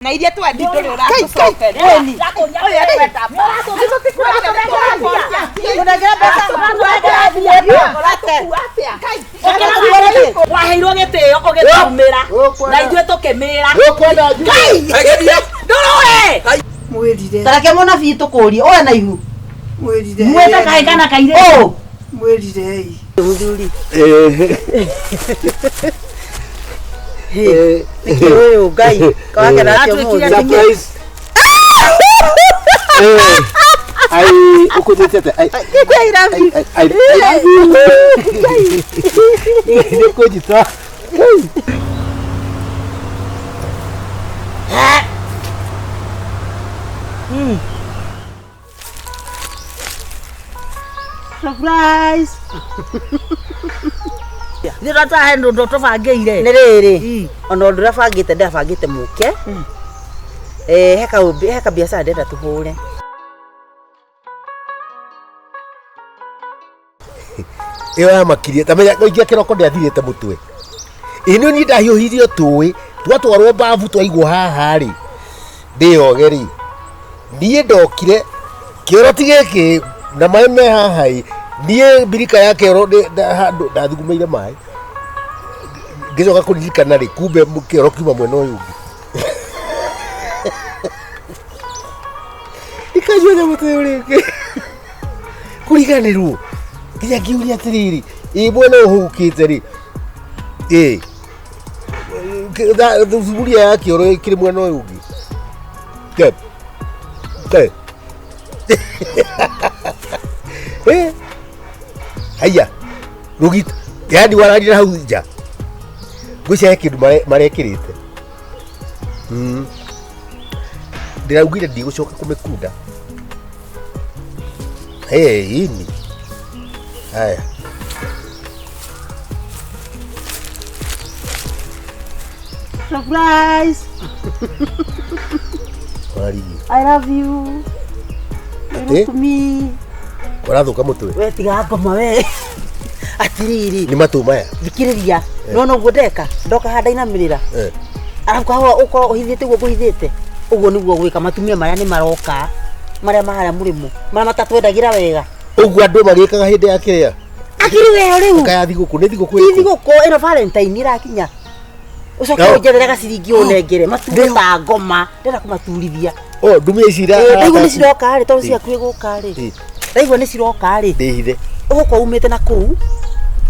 Na iria tu andi nduri ura gucoke ni ndakunya oya kwenda marato ndizotikura waheirwo gitio ugitumira na ithuĩ tukimira nduruwe mwirire tareke mona bi tukurie oya na ihu mwirire mweta kae kana kaire mwirire muthuri oyo ngai kawake nacio surprise ai ukujitete ai I love you ni kujita surprise ndira ta hendo ndo tobangĩire nĩ rĩrĩ ona ũndũ ũrĩa bangĩte ndabangĩte mũke heka biacara ndenda tũhũre iyo ya makirie tamenya ngoikia kiroko ndiathirite mutwe ino ni ndahiuhirio tuwi twatwarwo bavu twaigwo haha ri ndiogeri nie ndokire kioroti giki na mai me haha nie birika yake ro ndathigumeire mai ngicoka kuririkana ri kumbe kioro kiuma mwena uyu ungi ikajua na mutwe uri kuriganirwo nginya ngiuria atiriri mwena uhukite ri thuburia ya kioro kiri mwena uyu ungi haya rugita yani wararira hau nja ngwicaya kindu marekirite ndiraugire ndigucoka kumikunda ini haya surprise I love you to me warathuka mutwe we tiga ngoma we atiriri ni matu maya thikiriria no guo ndeka ndoka handa inamirira arabu kahwa uko uhithite guo guhithite uguo niguo gwika matumia maya ni maroka maria mahara murimo maria matatwendagira wega uguo andu magikaga hindi ya kiria akiri weo riu kaya thiguku ni thiguku ino Valentine irakinya ucoke unjerere gaciringi unengere matume ta ngoma ndenda kumaturithia ndumia icira ndigwo ni ciroka ri tondu ciaku iguka ri ndigwo ni ciroka ri ndihithe uguko umite na kuu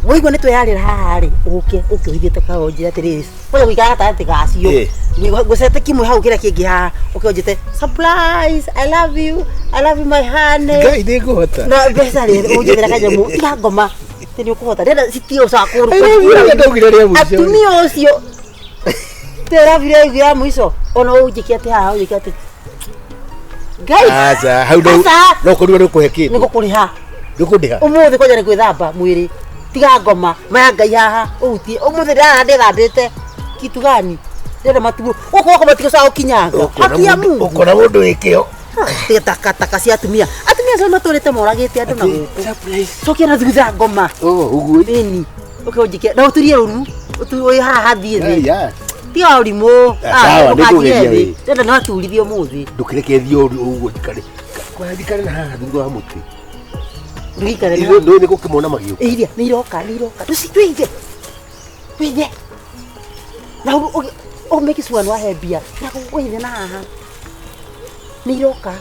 woigwo ni tweyarira haha ri uke uhithite kaonjira atiriri oya wikara gatagatĩ gacio gucete kimwe hau kira kingi haha ukionjete surprise I love you my honey ngai ndikuhota na mbeca ri unjethera kanyamu tiga ngoma tini ukuhota ndenda citio cakuru atumia ucio tera vile ya mwiso ona unjikia ati haha unjikia ati ngai acha hau no kurua ni kuhe kindu niko kuriha ndukundiha umuthi koja ni gwithamba mwiri tiga ngoma maya ngai haha uti umuthi ndara ndithambite kitu gani ndenda matugu uko matigo sao kinyanga akia Mungu ukona mundu wikio taka cia atumia cio maturite moragite andu na guku cokia na thutha ngoma uguo nini ukionjikia na uturie uru utu haha thie thi tiga urimu sawa ndikugeria we ndenda no aturithio muthi ndukirekethio uguo dikare kwa dikare na haha thutha wa muti ndikare ndo ni gukimona magio iria ni iroka tucitwige wige na o make sure no ahebia na kuwithe na haha ni iroka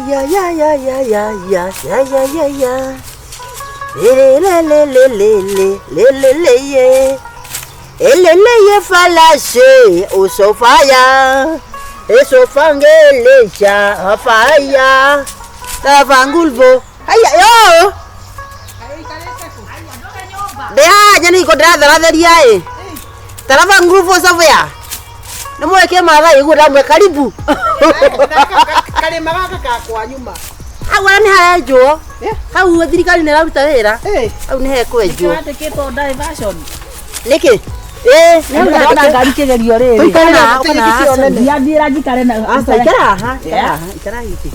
ya elele falashe usofaya esofangelecha afaya tavangulvo aya yo dea jani iko daratheria tarava nguvu sofia nimweke matha iguo ndamwe karibu kare magaka ka kwa nyuma hau ni haenjwo hau thirikari nĩ ĩraruta wĩra hau nĩ hekwenjwo andĩkĩtwo diversion nĩkĩ Ndona ngari kigerio riri. Tuikara Ndiathira njikare na. asa ikara hiki.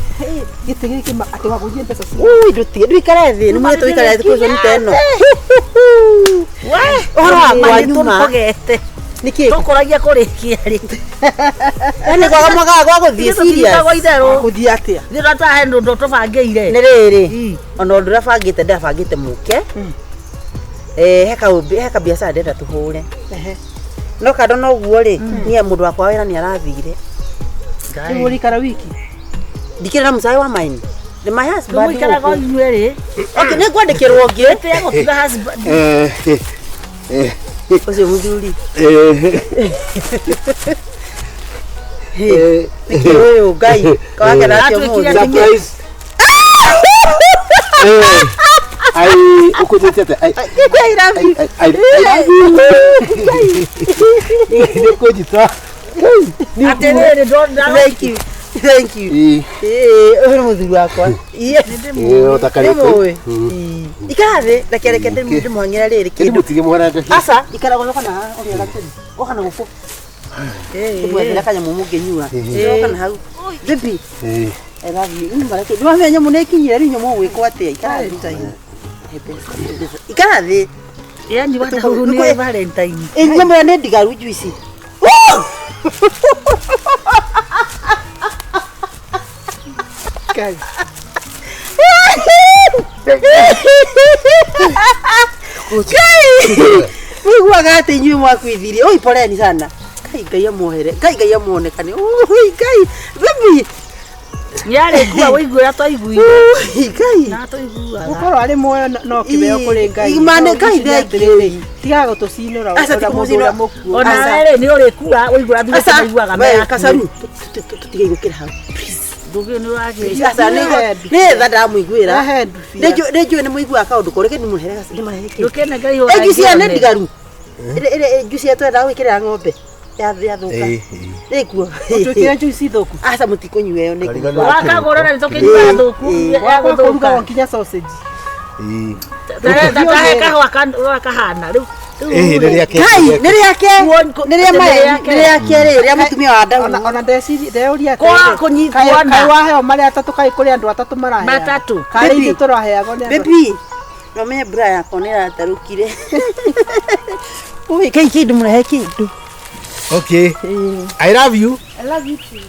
Gĩtĩ gĩkĩ atĩ wagũthie mbeca cia. Ui ndwikare thĩ nĩ mwĩtũ wikare thĩ kũcio nĩ teno. Ora kwa nyuma. Niki Tũkũragia kũrĩkia rĩ. ene kwa mwaga gwa gũthiĩ serious. Gũthiĩ atĩa? Nĩ ratahe ndũ tũbangĩire. Nĩ rĩrĩ ona ũndũ ũrĩa bangĩte ndabangĩte mũke heka biacara ndenda tũhũre no kando no guo rĩ niĩ mũndũ wakwa wĩra nĩ arathire Rĩu ũrikara wiki. ndikĩrĩ na mũcaĩ wa maini nĩ my husband Mũikaraga inyuĩ rĩ. okay nĩ kwandĩkĩrwo ũngĩ Tĩa gũtiga husband. ũcio mũthuri nĩkĩ ũyũ Ngai kawake nakĩo mũndũ Ai, ukujitete. Ai. I love you. Ni kujita. Atĩrĩrĩ ndona. Thank you. Ũyũ mũthuri wakwa. Utakarĩte. Ikarathĩ rekereke ndĩmũhang'ĩra rĩrĩ Kĩndũ mutige mwaranga. Asa ikaraga kana ũrĩa gatĩri. Okana gũkũ. Tũmwethera kanyamũ mũngĩnyua. Okana hau. Baby. I love you. Mbareke. Ndĩwamenya nyamũ nĩ ikinyire rĩu nyamũ gwĩkwo atĩa ikarathĩ. Ikarathĩ. Yani watahuru ni Valentine. Nyamũ ya nĩ ndigaru juice. Kai. Wiguaga atĩ inyuĩ mwakuithirie. Oi poleni sana. Ngai amuohere. Ngai amuonekane. Ui Ngai. Baby. Yale kuwa wĩiguĩra twaiguire. Ngai. Na twaiguaga. Gũkorwo arĩ muoyo no kĩbeo kũrĩ Ngai. Imane Ngai ndekire. Tiga gũtũcinũra Asa mũndũ ũrĩa mũkuũ. Ona rĩ nĩ ũrĩkua wĩiguĩra thugũ twaiguaga me kacaru. Tutige gũkĩra hau. Ndũgĩ nĩ wagĩ. Asa nĩ tha ndamũiguĩra. Nĩnjũĩ nĩ mũiguaga kaũndũ koreke nĩ mũhere kĩ. Ndũkene Ngai hũra. Juice ya nĩ ndigaru. Juice ya twenda gwĩkĩrĩra ng'ombe. Yathũka. Nĩkuo. Tũkĩra juice thũku. Asa mũtikũnyua ĩyo nĩ. Wakagũra nĩ tũkĩnyua thũku ya gũthũka. Nginya sausage. Tatahe kahũa kahana rĩu. Ngai nĩ rĩake. Nĩ rĩa maya. Nĩ rĩake rĩ rĩa mũtumia wa Daudi. Ona ndeyũria Kwa kũnyitwo Kai waheo marĩa atatũ kai kũrĩ andũ atatũ marahea. matatũ. Kai ithuĩ tũraheagwo nĩ andũ. Baby. No menye bra yakwa nĩ ĩratarũkire. Ui kai kĩndũ mũrehe kĩndũ. Okay. I love you. I love you too.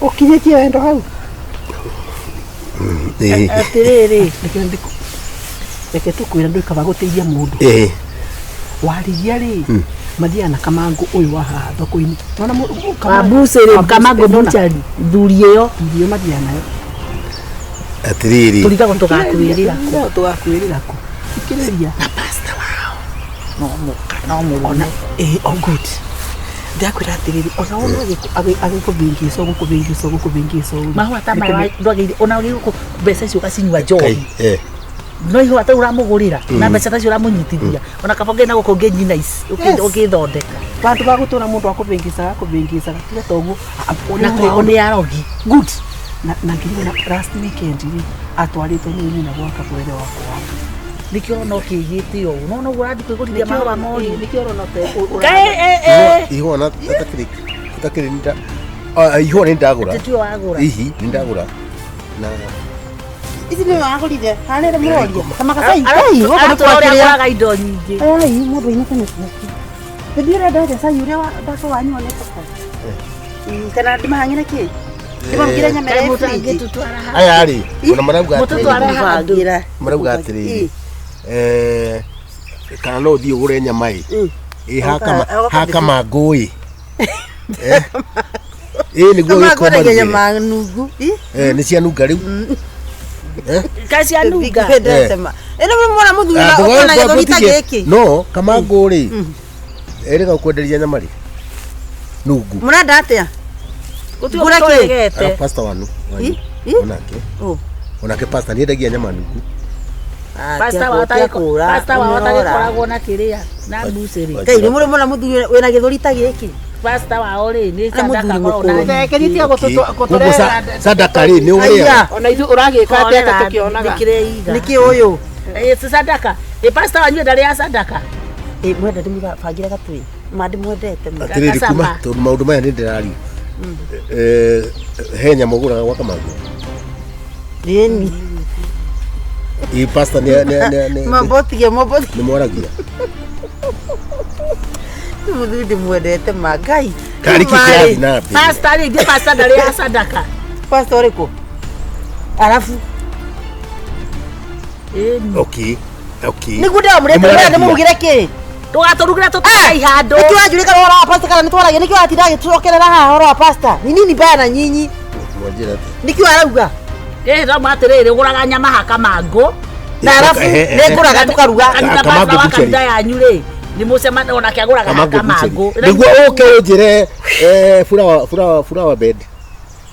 Ũkinyĩtie wendo hau. Atĩrĩrĩ. Reke tũkwĩra ndũikaba gũteithia mũndũ. Warĩgia rĩ mathiaga na Kamango ũyũ wa haha thoko-inĩ. Kabucĩrĩ Kamango buchari. Thuri ĩyo. Thuri ĩyo mathiaga nayo. Atiriri. Tũrigagwo tũgakwĩrĩra. Tũgakwĩrĩra kũ. Ikĩrĩria. Na pastor wao. No mũgona. Oh good. Ndakwĩra atĩrĩrĩ ona ona agĩkũbĩngĩco. Mahũa ta maya ndwagĩrĩire ona ũgĩgũkũ mbeca icio ũgacinyua njohi. No ihũa ta ũramũgũrĩra na mbeca ta icio ũramũnyitithia. Ona kaba ũngĩ na gũkũ ũngĩ nice ũgĩthondeka. Bandu ba gũtũra mũndũ akũbĩngĩcaga tiga toguo. Ona yarogi. Good. Na ngiri na last weekend rĩ atwarĩtwo nĩ nyina gwaka kwere wakwa. Nikio no kĩgĩte ũũ. No ũguo ũrathiĩ kwĩgũrithia mahũa mori. Nikio no te. Ihona atakĩrĩ nda. Ihona nĩ ndagũra. Tĩtio wagũra. Hihi nĩ ndagũra. Na Ici nĩ wagũrire. Hanĩre mũroria. Kamakacai. Atũraga indo nyingĩ. Ai mũndũ inĩkana kĩaki. Ndĩrenda ndaje cai ũrĩa ndako wanyu one toko. Kana ndimahang'ĩre kĩ? Ndimamugire nyama ya friji. aya rĩ ona marauga Mũtũtware handũ. marauga atĩrĩrĩ kana no thiĩ ũgũre nyama haka mangũĩ nĩguo gĩkoma nyama nungu nĩ cianunga rĩu Kasi anuga. Eno mwana muthuri ona gĩthũri ta gĩkĩ. No Kamango rĩ erĩga ũkwenderia nyama rĩ nungu mũrenda atĩa Gũtiga tũregete. pastor wanu onake pastor nĩendagia nyama nungu Pastor wao na kĩrĩa na mbucĩrĩ. Kai nĩ mũrĩ mwana muthuri wĩna gĩthũri ta gĩkĩ. Pastor wao rĩ nĩ sadaka korona. Thekeritie gũtũtũrera sadaka rĩ nĩ ũrĩa ona ithu ũragĩka atĩa tũkĩonaga. Nĩkĩ ũyũ sadaka. Pastor wanyu ndari ya sadaka. Mwenda ndimuga bangira gatui. Mandi mwendete mu. Atiriri kuma to maundu maya ndirari. Henya mugura gwaka magu. Yeni. Pastor ne Maboti. Ni moragira. Muthuri mwendete magai. Kari kiki na Pastor ni pastor ndari ya sadaka. Pastor riko. Alafu Okay. Niguda murete ndio mugire ki? Tugaturugura tutai hando. Niki wajurika horo wa pastor kana twaragia niki watinda giturokerera haha horo wa pastor. Ni nini bana nyinyi? Mwajira. Niki warauga? Ndo matiriri guraga nyama haka mango. Na alafu neguraga tukaruga. Kanitha pastor wa kanitha yanyu ri. Ni mucema ona kiaguraga haka mango. Niguo njire flower bed.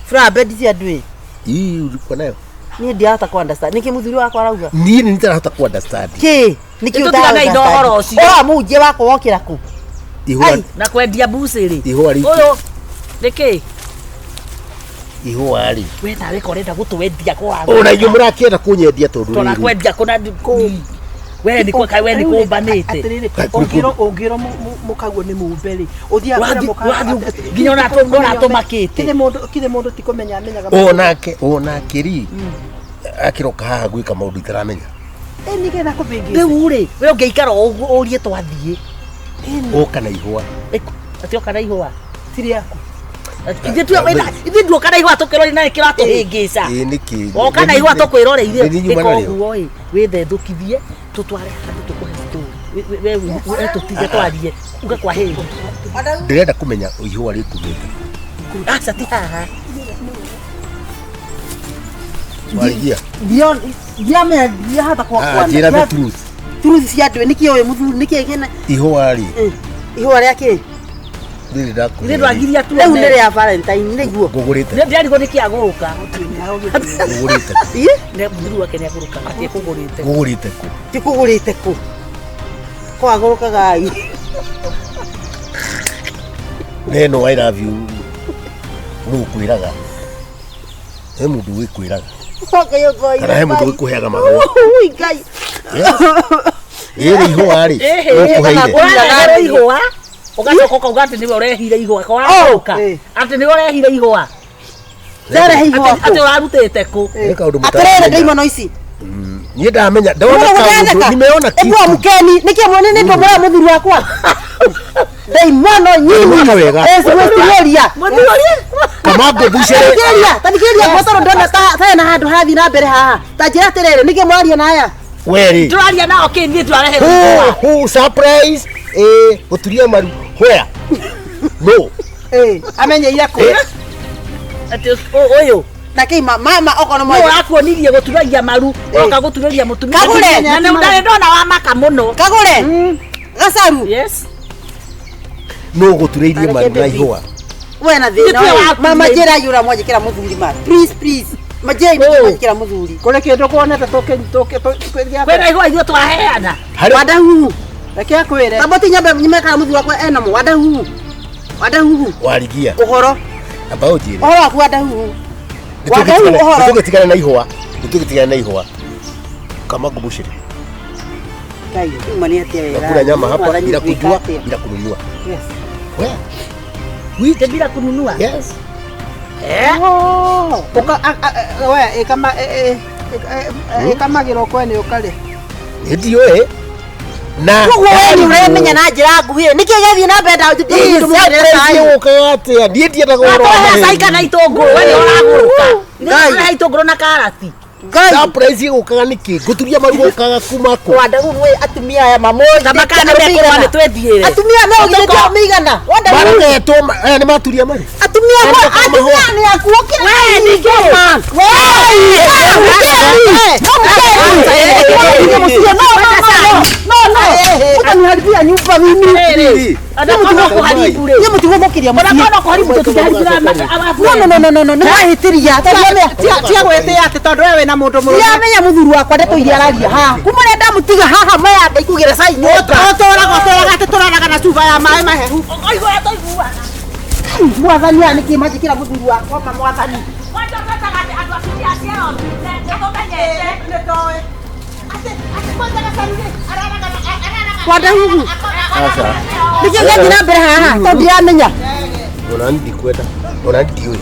Flower bed cia ndui. Hii ulikuwa nayo? Ni ndiahota ku understand. Niki muthuri wako arauga? Ni nitarahota ku understand. Ki? Niki utaga indo horo ucio. Muje wako wokira ku? Ihua na kwendia buciri. Ihua riki. Uyu niki? Ihua ri. We nawe korenda gutwendia kwa. Ona iyo murakienda kunyendia tondu. Tona kwendia kuna we ni kwa kai we ni kumbanite. Atiriri ongiro mukaguo ni mumberi. Uthia kwira mukaguo. Nginya ona tumakite. Kile mundu tikumenya amenyaga. Onake ri. Akiroka haha gwika maundu itaramenya. Nigetha kubingi. Riu ri we ungeikara urie twathie. Oka na ihua. Ati oka na ihua. Tiri yako. Ithe tu wena ithe ndu kana ihua tukirori na kira tuhingisa. Niki. Oka na ihua tukwirore ikoguo withe ndukithie tutware handu tukuhe story. We tutige twarie uga kwa heri. Ndirenda kumenya ihua rikumite. Acha ti haha. Waligia. Dia hata kwa. Jira the truth. Truth cia ndui niki oyo muthuri niki kena. Ihua ri. Ihua ria ki? Ndiri ndaku. Ile ndwagiria tu. Leo ndere ya Valentine niguo. Gugurite. Ndio ndiko nikiaguruka. Gugurite. Ne muthuri wake ni aguruka ati kugurite. Gugurite ku. Ti kugurite ku. Ko aguruka gai. Neno I love you. Nukwiraga. He mundu wikwiraga. Kana he mundu wikuheaga magwa. Ui gai. Iri ihua ri. Ukuheire ihua. Ugacoka ukauga ati niwe urehire ihua. Kwa uka. Ati niwe urehire ihua. Tere ihua. Ati urarutite ku. Eka undu mutamenya. Atere ndimo noici. Ni ndamenya. Ndona kaundu nimeona kitu. Ebu mkeni niki mwanene ndo mwa muthuri wakwa. Daimono nyinyi. Esimustigoria. Muthuri. Kamago buchere. Tanigeria gotoro ndona ta na handu hathi na mbere haha. Ta njira tirere niki mwaria na aya. Weri. Turaria nao kini turarehe. Who surprise? Guturia maru. Where? No. Amenye yako. Ati oyo. Naki mama okono mwa. No akuonirie guturagia maru. Oka guturagia mutumia. Kagure. Na ndare ndona wa maka muno. Kagure. Gasaru. Yes. No gutureirie maru na ihua. We na thina. Mama jera yura mwaje kira muthuri ma. Please. Majai mwaje kira muthuri. Kole kindu kuonete toke twiria. Kwena ihua ithuĩ twaheana. Wada hu. Reke akwire. Taboti nyambe nyimeka muthuri wakwa ena mu. Wada hu. Warigia. Uhoro. Ambao jiri. Uhoro waku wada hu. Nitugitigana na ihua. Kamago buchere. Kai, umani atia wera. Nakula nyama hapa bila kujua, bila kununua. Yes. Where? Wite bila kununua. Yes. Oh. We kama giro kwene ukale. Ndio na wewe uremenya na njira nguhi niki gathi na benda ndio ukayate ndiye ndiye goro saika na itonguru wewe uraguruka ndio itonguru na karati surprise ukaga niki guturia marugo ukaga kuma ko wanda we atumia ya mamoja kama kana meko ane twethiire atumia no ngire migana wanda we to ni maturia mari atumia ni akuokira we ni kama utaniharibia nyumba mimi adakona kuharibu le yemu tugomokiria mwana kuharibu tutuharibira no nahitiria tia gwete ati tondu wewe na mundu murume yamenya muthuru wakwa ndetuiria aragia ha kumure ndamutiga haha maya ndaikugire sai nyota toraga toraga na chuba ya mai mahehu oigo atoigua mwathani aniki majikira muthuru wakwa kama mwathani watu wataka ati atuafikia ciao ndio tumenyete nitoe ate Kwada hugu. Sasa. Nijenge jina mbere haha. Tondia menya. Ona ndi kwenda. Ona ndiwe.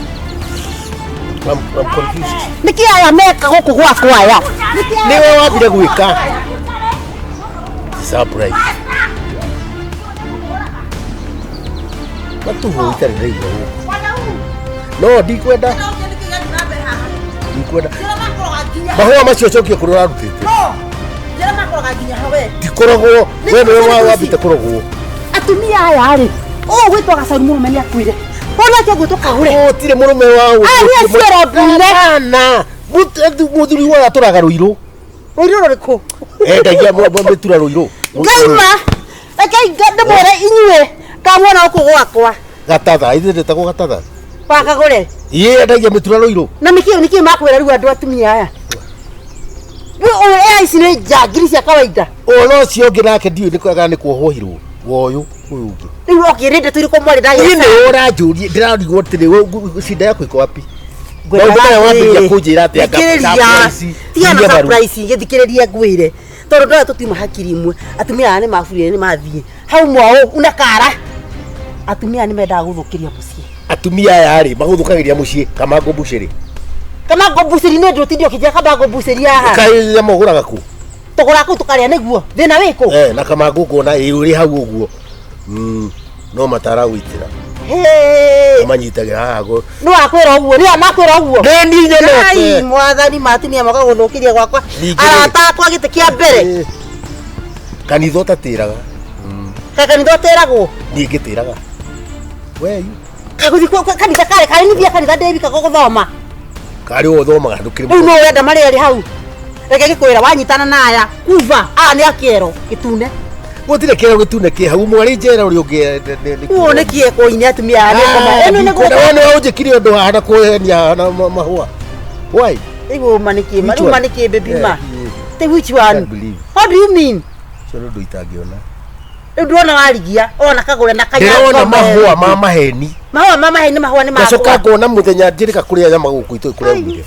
I'm confused. Niki aya meka guku gwakwa aya. Niwe wabire gwika. Surprise. Watu huitari rei. No, ndi kwenda. Ndi kwenda. Mahua macio cokia kurora rutite. Jera makoroga nginya hawe. Ndikoragwo, we niwe wabite kurogwo. Atumia aya ri. O gwitwa gacaru murume ni akwire. Ona kyo gwitwa kagure. O tire murume wao. Ari aciara mbune. Na. Muthuri wa aturaga ruiro. Ruiro riko. Ndagia mbetura ruiro. Gaima. Akai gade bore inywe. Kamona uko gwakwa. Gatatha, ithe tako gatatha. Pakagure. Iye ndagia mbetura ruiro. Na niki makwira riu andu atumia aya. Ici nä njangiri cia kawaida no cio ngä nake ndiå nä kwaga nä kuohohirwo woyå å yå å ngä rä u okä rä ndä tå rä kå mwarä nä å ranjå rie ndä rarigwo tä rä cinda yakå iko wapi maå aya wambä ria kå njä ra atä tiana gä thikä rä rie ngwä re tondå ndoya tå tiuma hakiri imwe atumia aya nä maburire nä mathiä hau mwao una kara atumia nä mendaga gå thå kä ria må ciä atumia aya rä magå thå kagä ria må ciä Kamango mbucä rä Kamango mbucä ri nä ndå tindio kä njä Kamango mbucä ri haha kaä må gå raga kå tå gå ra kå tå karä a nä guo thä na wä kå na Kamango kuona ä å rä hau å guo no mataragå itä ra manyitagä haha nä wakwä ra å guo nä amakwä ra å guo nä ninye mwathani matumia magagå thå kä ria gwakwa arata akwa gä tä kä a mbere kanitha å tatä raga kakanitha å tä ragwo niä ngä tä raga kanitha karä karä nithia kanitha ndäbika gå thoma karä å thomaga ndå kä rä u no wenda marä arä hau reke gä kwä ra wanyitana na aya kuva aya nä akäero gä tune gå tirä kä ero gä tune kä hau mwarä njera å rä å ngä uo nä kieko-inä atumia aya nä å njä kire å ndå haha na kå henia na mahåa rä manä kä mbäbima tä which one what do you mean cio nä ndå itangä ona rä u ndårona warigia ona kagå na ndärona mahåa ma maheni mahåa ma maheni mahåa nä gacoka ngona må thenya njä rä ka kå rä a nyama gå kå itå kå raumire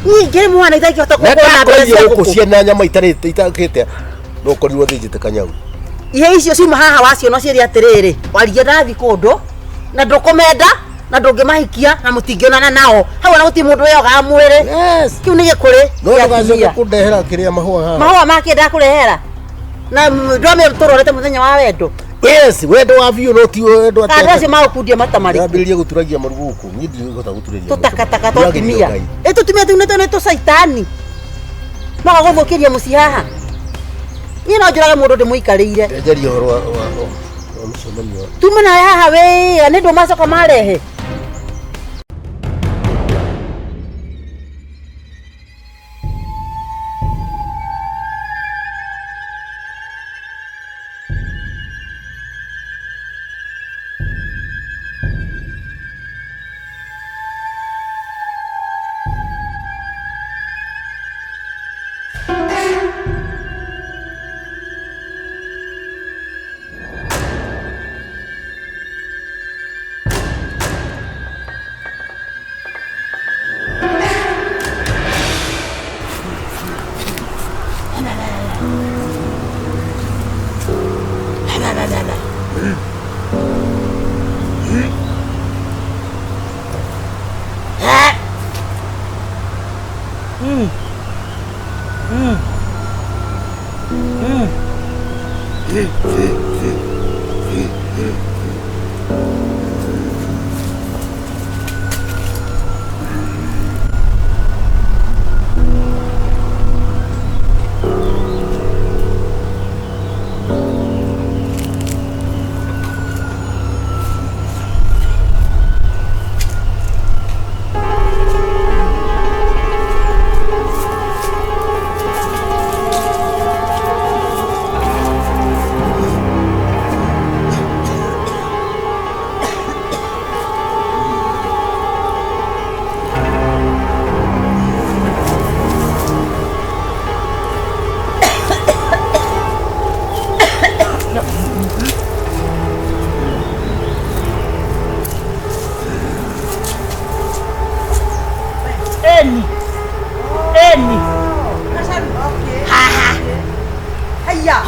ningä rä mwana ithangä hota gå kå ciana nyama itakä te no korirwo thä njä te kanyau ihe icio ciuma haha waciona ciä atä rä rä warigia ndathi kå ndå na ndå kå menda na ndå ngä mahikia na må tingä onana nao hau ona gå tirä må ndå weogaga mwä rä kä u nä gä kå rä no ndågacoke kå ndehera kä rä a mahåa haha mahåa makä nda kå rehera na ndåme tå rorete må thenya wa wendo wendo wa biå no ti wendo andå acio magå kundia mata marä yambä rä rie gå turagia marugu gå kå niä ndigåhota gå turä tå takataka twa timia tå tumia tå nä tå caitani magagå thå kä ria må ciĩ haha niä no njå rage må ndå ndä må ikarä ire ndejaria å horo wa må cemanio tuma nawe haha wä nä ndå macoka marehe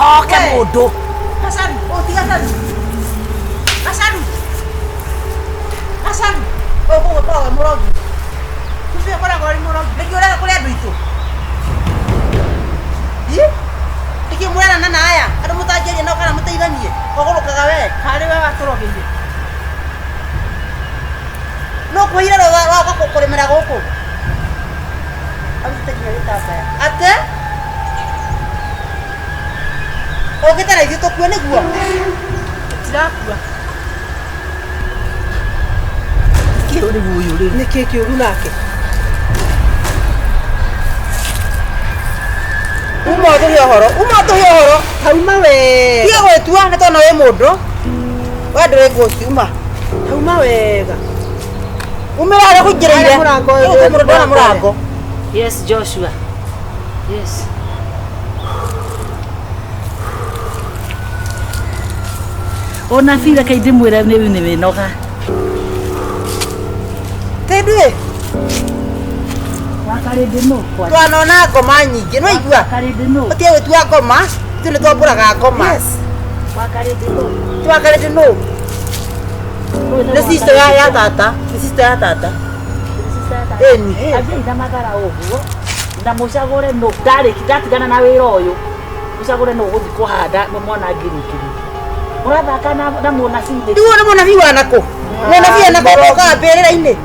Oke bodoh. Hasan, oh tiga Hasan. Hasan. Hasan. Oh, murag. Kusi ako na gawin murag. Bigyan na ko lihat itu. Iya? Iki murag na aya. Ada mo tayo dyan, kana mo tayo gani. Kokolo kagawe. Kali ba turo gini. No ko hira ro ko ko le mera ko. Ang tayo ni tata. Ate? O kita na dito ko na gua. Tidak gua. Kio ni buyu ni keke runake. Uma to horo. Hauma we. Kia we tua na to no e modo. Wa dre go uma. Hauma wega. Umera ko jira ile. Murango. Yes, Joshua. Yes. Ona fira kai dimwira ne noga. Tedwe. Wakare deno kwa. Twanona ngoma nyingi no igua. Wakare deno. Otie we tua ngoma, tune twamburaga ngoma. Yes. Wakare deno. Twakare deno. Ni sister ya tata. Ni sister ya tata. Eni. Aje ndamagara oguo. Ndamucagure no ndari kidatigana na wira uyu. Mucagure no guthi kuhanda mwana ngirikiri. Murathaka na mwana cinde. Ndiwona mwana viwa nako. Mwana viwa nako ka berera-ini.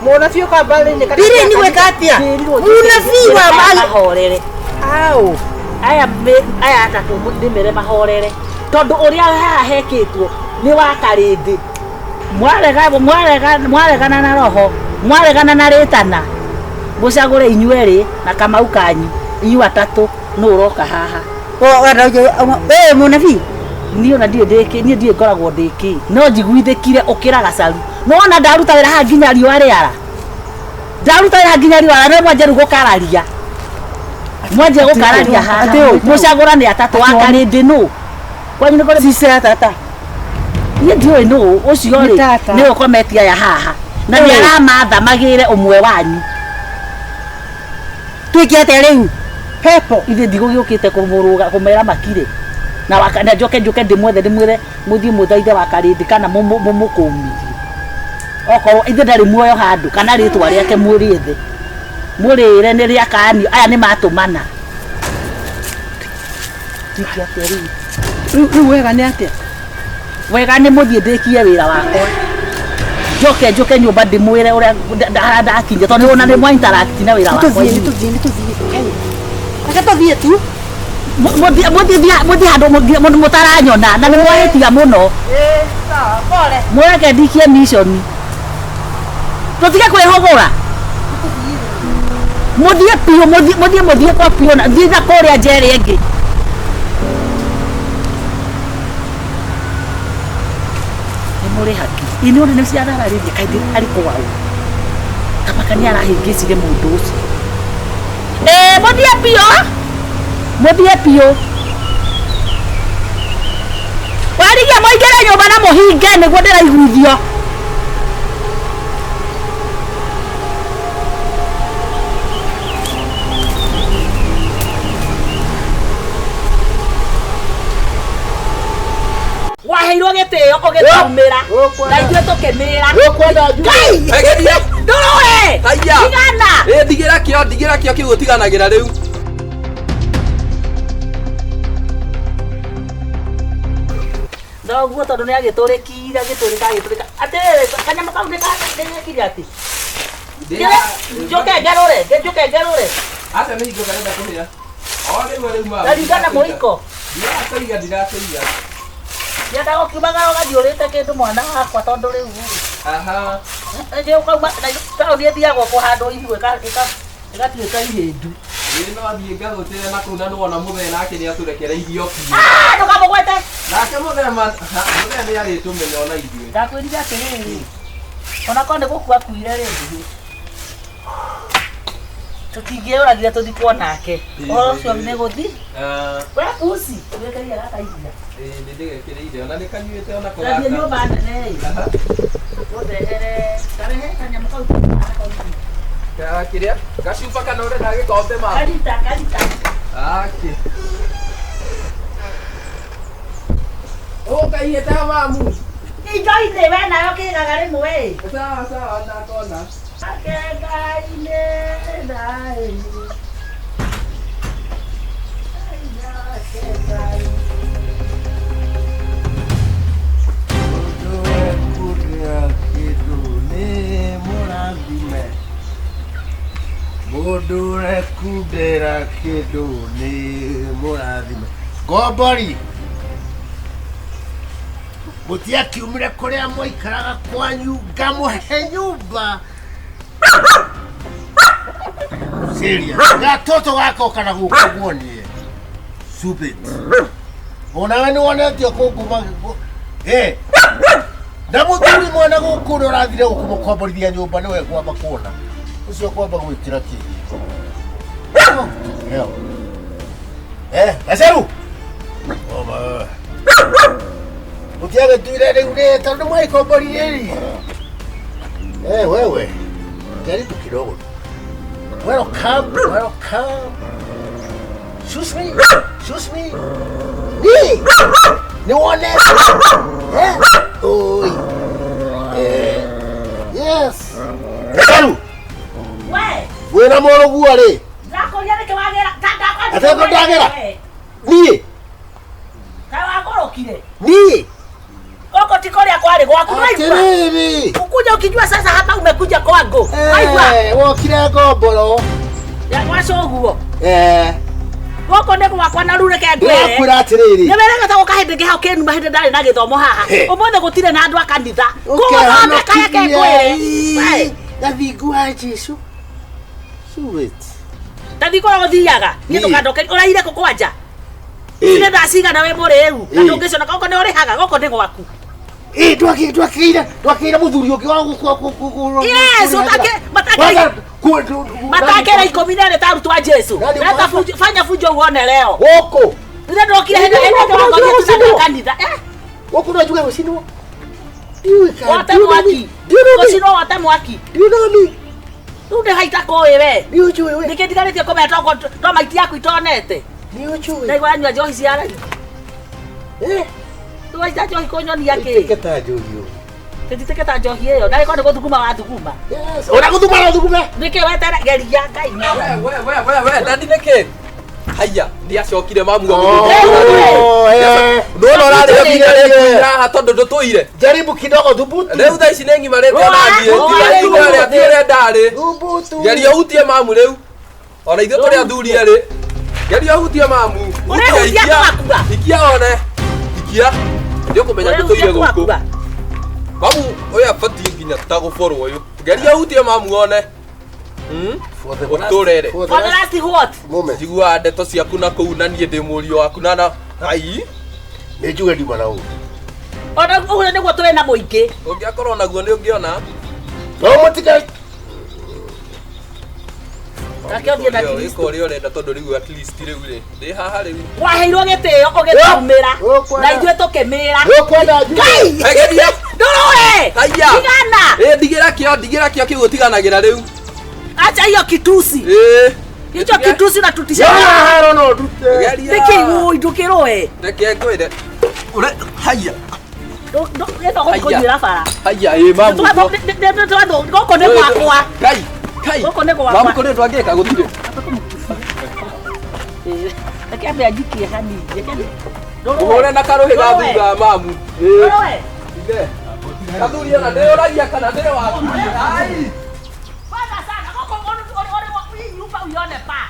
Mwana viwa ka berera-ini. Bire ni gweka atia. Mwana viwa mahorere. Au. Aya atatu ndimere mahorere. Tondu uria haha hekitwo ni wa karindi. Mwaregana na roho. Mwaregana na ritana. Mucagure inyueri na Kamau kanyu. Inyu atatu no uroka haha. Mwana viwa niyo na ndiye ngoragwo ndiki no njiguithikire ukira gacaru no ona ndaruta wira ha nginya riwa riara ndaruta wira nginya riwa no mwanje gukararia mwanje gukararia ha mucagura ni atatu wa karindi no kwanyu ni kore sister tata ni ndiwe no ucio ri ni ukometia ya haha na ni aramatha magire umwe wanyu twikiate riu pepo ithe ndigugukite kumuruga kumera makire na wakana joke ndimwethe muthii muthaithe wakarindi kana mumukumithie okorwo ithe ndari muoyo handu kana ritwa riake muriethe murire ni ria kani aya ni matumana riu wega ni atia wega ni muthie ndikie wira wakwa joke nyumba ndimwire uria ndakinya tondu ona ni mwa interact na wira wakwa tuthie aka tuthie tu muthi handu mutaranyona na ni mwahitia muno sawa pole mweke ndikie mission tutige kwihogora muthie kwa pio na thitha kuria njeri ingi ni muri haki ini uri ni ciarararirie kaindi ari kwao kamakania arahingicire mundu ucio muthie pio warigia moingire nyumba na muhinge niguo ndiraiguithio waheirwo gitio ugitumira na ithuĩ tukimira nduruwe tigana ndigira kio kiu gutiganagira riu ndoguo tondu ni agiturikire agiturika ati kanyama kau ni kire ati njoke ngerure aca ni hingo karenda kuhira riu ndaringana muiko ndirataiga ndienda gukiumagara ugathiurite kindu mwana wakwa tondu riu ukauma tauni ithiagwo kuhandwo ithuĩ igatuĩka ihindu no athiĩ ngarũtĩre na kũu na nĩwona mũthee nake nĩ atũrekereirio biũ ndũkamũgwete nake mũthee nĩ arĩtũmenya ona ithuĩ ndakwĩrire atĩrĩrĩ ona korwo nĩ gũkua akuire rĩngĩ tũtingĩũragire tũthi kuonake ũhoro ũcio nĩ gũthi we pusi wĩkĩrire gakaigua nĩ ndĩgekĩrĩire ona nĩ kanyuĩte ona ndathiĩ nyũmba nene ũndehere karehe kanyamũ kau kĩrĩa gacuba kana ũrenda gĩkombe ma karita okay Okay, eta mamu. Indo-inĩ we nayo kĩgaga rĩmwe. Sawa sawa ndakona. Akenga-inĩ naĩ. Mũndũ ũrekundĩra kĩndũ nĩ mũrathime. Ngombori, mũtiakiumire kũrĩa mwaikaraga kwanyu ngamũhe nyũmba. Serious. Gatoto gako kana gũka guonie. Stupid. Onawe nĩ wonetio kũnguma. Na mũthuri mwana gũkũ nĩ ũrathire gũkũmũkomborithia nyũmba nĩwe kwamba kuona. Ucio kwamba gwĩkĩra kĩĩ. Gaceru. Mũtiagĩtuire rĩu rĩ tondũ mwaikomborithia rĩ. Wewe. Jaribu kidogo. Welcome. Shoot me. Ni honest. Oi. Yes. Gaceru. Wena moro guare. Ndakoria nĩkĩ wagĩra. Ateko ndagĩra. Niĩ. Kaĩ wakorokire. Niĩ. Goko ti kũrĩa kwarĩ gwaku waigua. Atĩrĩrĩ. Ukuja ukijua sasa hapa umekuja kwangu. Waigua. Wokire ngomboro. Ya gwaco ũguo. Goko nĩ gwakwa na rĩu reke ngwĩre. Ndakwĩra atĩrĩrĩ. Nĩwerega ta gũkahĩndĩ kĩheo kĩnuma hĩndĩ ndarĩ na gĩthomo haha. Ũmũthĩ gũtirĩ na andũ a kanitha. Kũgũthome kayake ngwĩre. Gathingu wa Jesũ. Suwet. Tathingu wa gũthiaga. Niĩ tũkandoke ũraire kũ kwanja. Ine ndacigana we mũrĩu. Na ndũngĩcona goko nĩ ũrĩhaga goko nĩ gwaku. Twakĩire mũthuri ũngĩ wa gũkũ. Yes, matakĩra ikũmi na ĩrĩ tarutwo a Jesũ. Reta fanya fujo uone leo. Gũkũ. Nĩ ndokire hĩndĩ wakoria tũcanda kanitha. Gũkũ no njuge gũcinwo. Wate mwaki. Gũcinwo wate mwaki. You know me. Rĩu ndĩ haita kũĩ we. Nĩ ũnjũĩ we. Nĩkĩ ndigarĩtie kũmeta to maiti yaku itonete. Nĩ ũnjũĩ. Ndaigua anyua njohi cia raithi. Tũwaita njohi kũnyonia kĩ? Keta njohi ũyũ. Tĩtitĩke ta njohi ĩyo. Ndarĩ korwo nĩ gũthuguma wa thuguma. Yes. Ona gũthuguma. Nĩkĩ wetere geria Ngai. We, ndandi nĩkĩ? Haya, ndiacokire mamu wa Ndona ũrarĩ haha tondũ ndũtũire. Jaribu kidogo thubutu. Rĩu thaa ici nĩ ngimarĩte na ndiĩ. Ti ũrĩa ndarĩ. Thubutu. Geria ũhutie mamu rĩu. Ona ithuĩ tũrĩ athuri erĩ. Geria ũhutie mamu. Ikia one. Ikia. Nĩ ũkũmenya ndũtũire gũkũ. Mamu ũyũ abatiĩ nginya ta gũborwo ũyũ. Geria ũhutie mamu one. Ũtũrere. For the last what? Njiguaga ndeto ciaku na kũu na niĩ ndĩ mũriũ waku na ai. Nĩ njuge ndiuma na ũũ. Ona ũguo nĩguo tũrĩ na mũingĩ. Ũngĩakorwo naguo nĩ ũngĩona. No mũtiga. Takĩothie na Kristo. Ĩko ũrĩa ũrenda tondũ rĩu at least rĩu rĩ. Ndĩ haha rĩu. Waheirwo gĩtĩo ũgĩtumĩra. Na ithuĩ tũkĩmĩra. Ũkwenda njuge. Geria. Ndũrũe. Haya. Tigana. Ndigĩra kĩo kĩu ũtiganagĩra rĩu. Acha hiyo kitusi. Hicho kitusi unatutisha. Haro no dute. Niki ndukĩrũe. Reke ngwĩre. Haya. Ndio gũkũnyira bara. Haya mamu. Goko nĩ gwakwa. Kai. Goko nĩ gwakwa. Mamu kũrĩ twangĩka gũtirĩ. Reke ambe ajikie hani. Ũhũre na karũhĩ ga thutha mamu. Ndũrũe. Kathuri ona ndĩ ũragia kana ndĩ waku. Ai. Uione pa.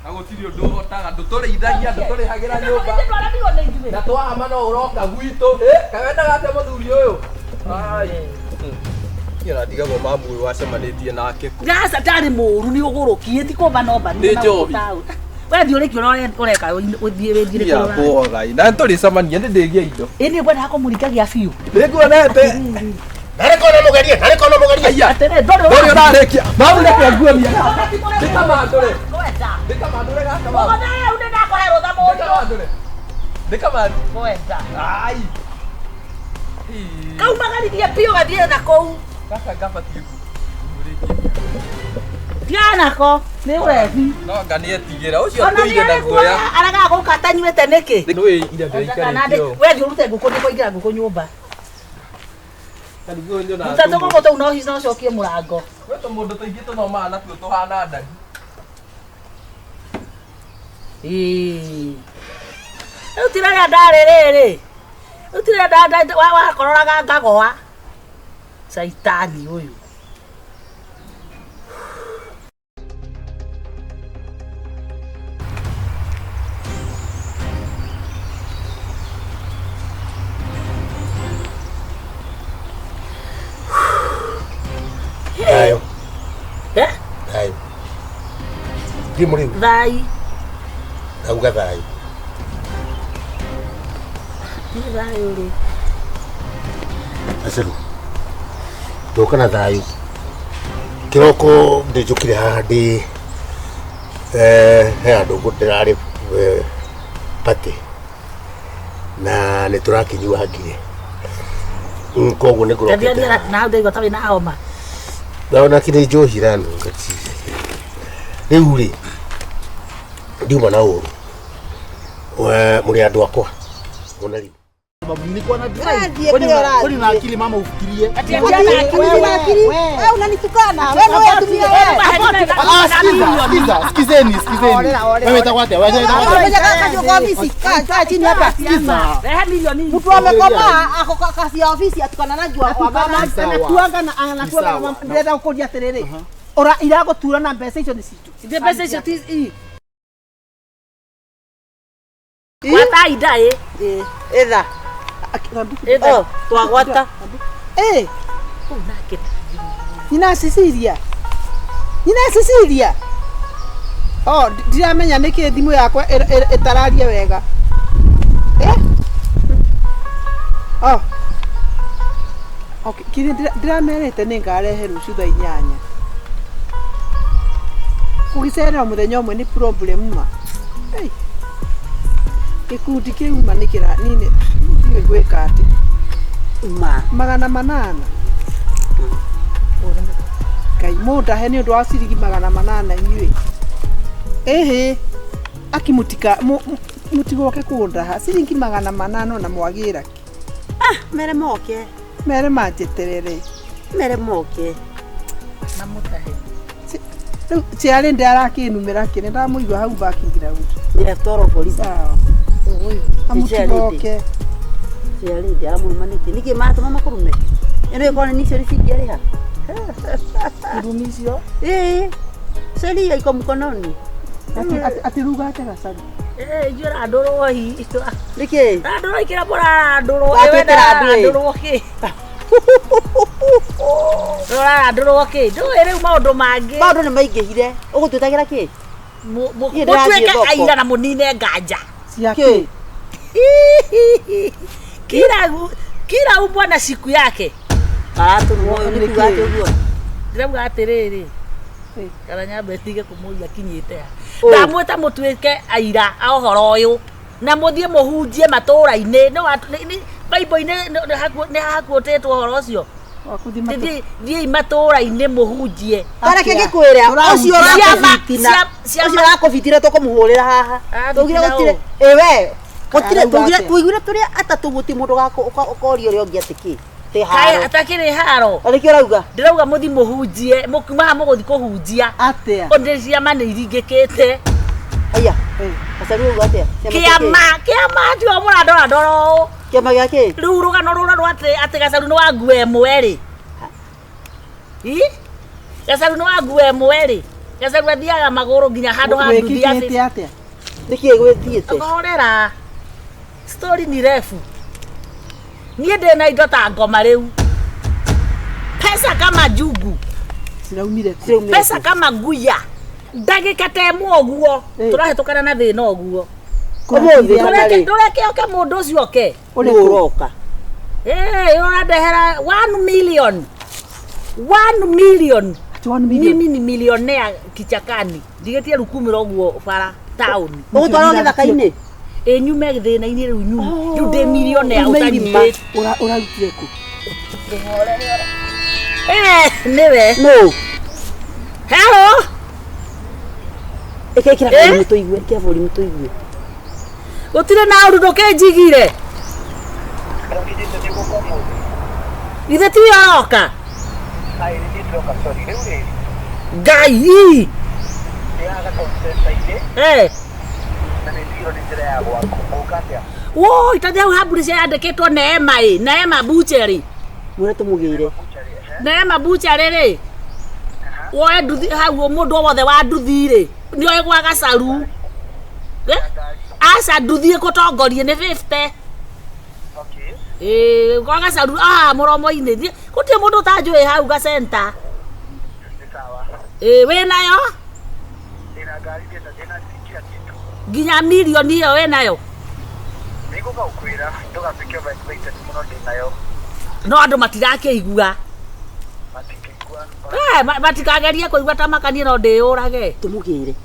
Na gũtirĩ ũndũ ũhotaga ndũtũrĩithagia ndũtũrĩhagĩra nyũmba. Na twahama no ũroka gwitũ. Kaĩ wendaga atĩa mũthuri ũyũ? Niĩ ona ndigagwo mamu ũyũ wacemanĩtie nake. Gasa ndarĩ mũru nĩ ũgũrũkie ti kũmba nomba. Nĩ njohi. We thiĩ ũrĩkio ũrĩa ũreka ũthiĩ wĩthire kũrora. Ngai na tũrĩcemania nĩ ndĩgĩa indo. Ĩni ngwenda hakũmũringagia biũ. Nĩnguonete. Nareko no mũgerie. Aya. Ndũrĩ ũrarĩkia. Mamu reke nguonie. Ndikamandũre. Ndikamandũre gaka mamu. Ũgothe unde ndakũhe rũtha mũndũ. Ndikamandũre. Kwenda. Ai. Kaumagaririe biũ gathiĩ na kũu. Gaka ngabatiĩ. Kiana ko ni wethi. No nganie tigera ucio nduige na guoya. Araga gukata nyuete niki. Ndu ira ndikare. Wethi urute nguku ni kuingira nguku nyumba. Kaniguo ndio na. Mutatu gogo tu no hizo cokie murango. Weto mundu tuingi tuthoma na tu tuhana ndagi. Utira ndarerere. Utira nda wa kororaga ngagoa. Saitani uyu. Dayo. Eh? Dayo. Dimuri. Dai. Auga dayo. Dai uri. Asaru. Ndoka na dayo. Kiroko ndijukire haha ndi he andu ndirari pati na niturakinyua hangire koguo ni ngurokete na ndego tabi na homa. Naona kile njohirano ngati riu ri ndiuma na uru muri andu akwa ona ri nilikuwa na drive. Kwani na akili mama ufikirie. Wewe unanitukana. Wewe unatumia wewe. Sikizeni. Wewe itakwate. Wewe kaa chini hapa. Reha milioni. Mtu amekoma ako kasi ya ofisi atukana na jua kwa mama anatuanga na anakuwa mama ndio kukodia terere. Ora irago tura na pesa hizo ni situ. Ndio pesa hizo ti. Wata idae. Eda. Eda. Twagwata. Unake. Nina Cecilia. Ndiramenya niki thimu yakwa itararia wega. Okay, kiri ndiramerete ningarehe ruciu thaa 8. Kugicerera muthenya umwe ni problem ma. Gikundi kiu manikira nini gwika ati magana manana kai muda he ni undu wa cirigi magana manana inyui akimutika mutigoke kunda ha ciringi magana manana na mwagira mere majeterere Na mutahe. ciari ndarakinumira kine ndamuigua hau bakingira uti Ya toro polisi. amutigoke Ciari ndia mumanite. Niki matu mama kurume. Eno yekone ni ciari ciari ha. irumisio Seli iko mkononi. ati ruga atega sabu Jura ndoro hi isto. niki Ndoro ikira bora ndoro ndoro ki. Ndoro ki. Ndo ere maundu mangi. bado ni maingihire ugututagira ki Mutueke aira na munine nganja. ciake Kila ubwa na siku yake. Ndirabuga atiriri. Kana nyambe tige kumuia kinyite. Ndamweta mutueke aira a uhoro uyu. Na muthie muhunjie matura-ini. No Bible-ini ni hakuotetwo uhoro ucio. Thie matura-ini muhunjie. Tareke gikwira ucio rakufitina ucio rakufitire tukumuhurira haha tugire gutire we gutire tuigire turia atatu guti mundu gako ukorio ri ongi atiki te haro Atakiri haro. ariki urauga Ndirauga muthi muhunjie mukuma muguthi kuhunjia. atia Onde ciama ni iringikite. aya asaru uga atia Kiama ndio murandora ndoro. kiama giake Riu rugano rura rwate ati gacaru ni wa nguo emwe ri. Gacaru ni wa nguo emwe ri. Gacaru athiaga maguru nginya handu ha nduthi atia atia niki gwithiite ngorera. Story ni refu. Nie ndina indo ta ngoma riu. Pesa kama jugu. siraumire Pesa kama nguya. Ndagika temwe oguo. Turahetukana na thina oguo. Ndureke oke mundu ucio oke. uroka Urandehera 1 million. 1 million. Mimi ni millionaire kichakani. Ndigetie rukumira oguo bara town. ugutwara githaka-ini Nyume thina-ini riu nyume. Riu ndi millionaire utanyumite. urarutire ku Niwe. no Hello. eke kira muto igwe kia bori muto igwe gutire na undu ke njigire ithe ti yoka Gai wo itathia u haburi cia andikitwo Neema Butchery mure tumugire Neema Butchery ri woe nduthi hau mundu wothe wa nduthi ri ni oe gwa gacaru aca nduthi igutongorie ni 50 gwa gacaru muromo-ini gutie mundu utanjui hau ga center we nayo nginya milioni iyo we nayo no andu matirakeigua matikagerie kuigua ta makanie no ndiyurage tumugire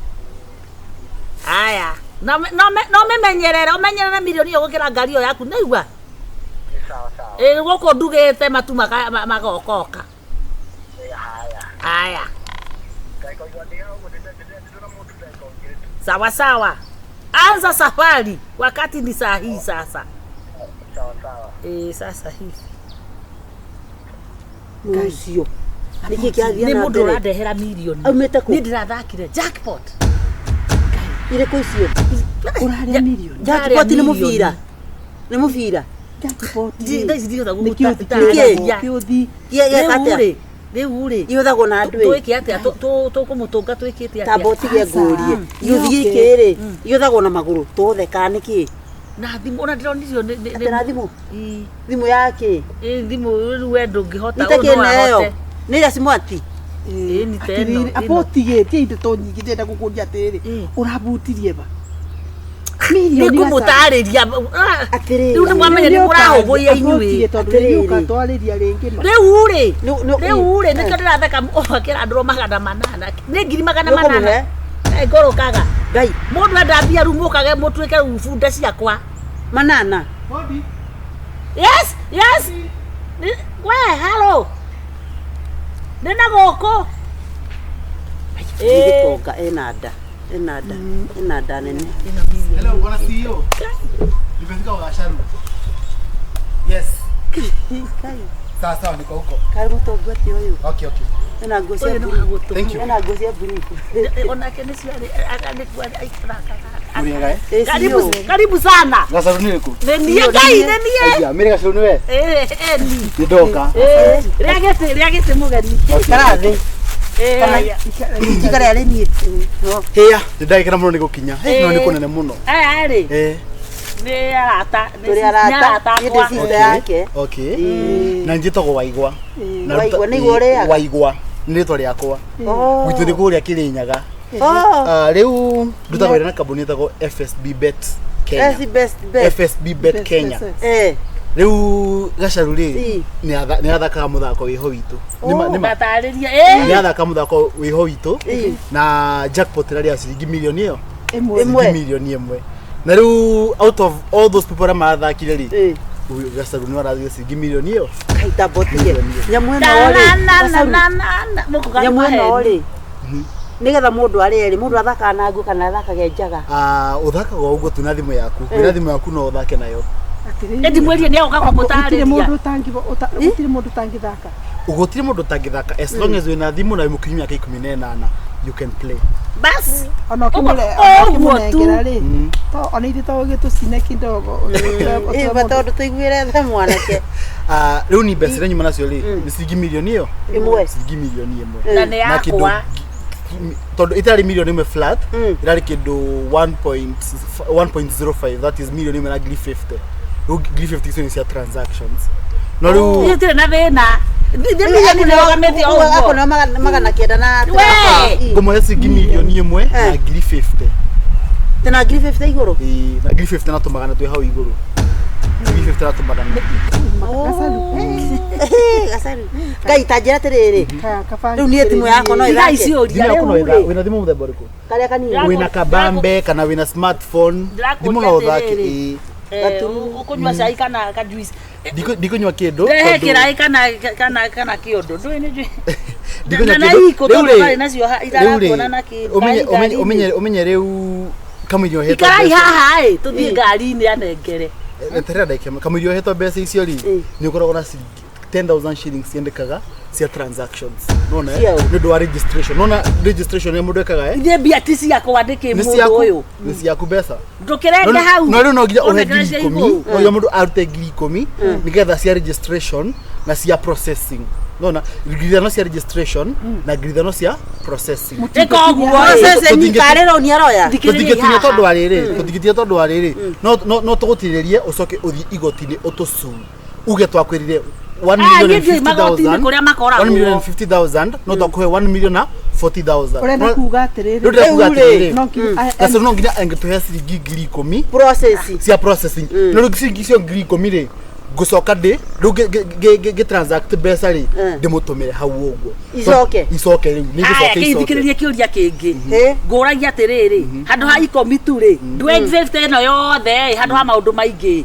aya no memenyerere umenyerere milioni iyo gukira ngari iyo yaku naigua guku ndugite matu magokoka aya sawa sawa anza safari wakati ni saa hii sasa sasa hivi Nusio niki kiathia ni na mundu urandehera milioni aumete ku ni ndirathakire jackpot ile ko icio Uraria milioni. jackpot ni mufira Jackpot. ndaici ndio thagu Kiuthi. kate riu ri iuthago na andu twiki atia tukumutunga twikite atia tabotige ngurie iuthi ikiri iuthago na maguru tothe kaniki na thimu ona ndironirio na thimu yake thimu riu wendo ngihota itakineyo ni ira simwati ni teno Abotigetie indo to nyingi ndenda gukuria atiriri. Urabutirie ba. ni kumutariria riu ni mwamenya ni murahubuia inyui riu ri ni ndiratheka okira andu 800 ni 800 ngorokaga ngai mundu endambia ru mukage mutwike ru bunda ciakwa manana yes we hello ndina guku igitonga enada nene Hello, bwana CEO. Nimefika kwa Gasharu. Yes. kai Sawa niko huko. karibu togwati uyu Okay. ena gosia Thank you. ena gosia buni ona kene ciari akanikuwa Muriega eh? karibu sana Gasharu ni ku. nenie ngai nenie Aya, mimi Gasharu niwe. ni Nidoka. riagete mugeni karathi ikara ni Heya, ndidakira muno nigukinya. No ni kunene muno. ari ni arata ni sister yake Okay. Na njitagwo Waigwa. Waigwa ni gore Waigwa. Ni ritwa riakwa. Gwitu ni kuria Kirinyaga. oh Riu ndutagwo wira na kambuni itagwo FSB Bet Kenya. FSB Bet Kenya. Riu Gasharu ri ni athakaga muthako wiho witu ni athaka muthako wiho witu na jackpot rari ya ciringi milioni iyo milioni imwe na riu out of all those people marathakire ri uyu Gasharu ni arathire ciringi milioni iyo kaita botige nyamwena ori nigetha mundu ari mundu athaka na ngu kana athaka genjaga uthakaga uguo tu na thimu yaku na thimu yaku no uthake nayo edi mwerie ni agoka kumutariria Gutire mundu tangithaka. Ugotire mundu tangithaka as long as wina thimu na mukinyia miaka 18 you can play. Bas Ona kimurengera ri. To ona iri to gitucine kidogo. Batondu tuigwire the mwanake. Riu ni mbeca nyuma nacio ri ni ciringi milioni iyo. Ciringi milioni imwe. Na ni yakwa. Tondu itari milioni imwe flat, irari kindu 1.05 that is milioni imwe na ngiri 50. Riu ngiri 50 ni cia transactions. No riu itire na thina milioni ni wagamete o uguo na magana kenda na ngomwe ciringi milioni imwe na ngiri 50. Tena ngiri 50 iguru Na ngiri 50 na tumagana twi hau iguru. Ngiri 50 na tumagana. Gasaru ngai tanjira tiriri riu ni thimu yako no ithake icioria wina thimu muthemba uriku karia kanini wina kabambe kana wina smartphone thimu no uthake ukunywa cai kana kajuice ndikunywa kindu kirai kana kiondo ndui ni na iko tondu bari nacio irakuona na ki umenye riu kamilio heto ikarai haha tuthie ngari-ini anengere eterera ndake kamilio heto mbeca icio ri ni ukoragwo na 10,000 shillings yendekaga cia transactions nona ndio wa registration nona registration ya mundu ekaga ithie mbia ti cia kwandike mundu uyu ni cia kubesa ndukirenge hau no no nginya uhe 10,000 no mundu arute 10,000 nigetha cia registration na cia processing nona ngirithano cia registration na ngirithano cia processing mutiko guo processing karero ni aroya tutingitinye tondu ariri no tugutiririe ucoke uthi igoti-ini utusu uge twakwirire 1,50,000 no twakuhe 1,40,000 urenda kuga atiriri sasa no nginya angetuhe ciringi 10,000 processing cia processing no ciringi cio 10,000 ri gucoka ndi ge transact mbeca ri ndimutumire hau uguo icoke riu ni gucoke thikiririe kiuria kingi nguragia atiriri handu ha ikomi tu ri 250 no yothe handu ha maundu maingi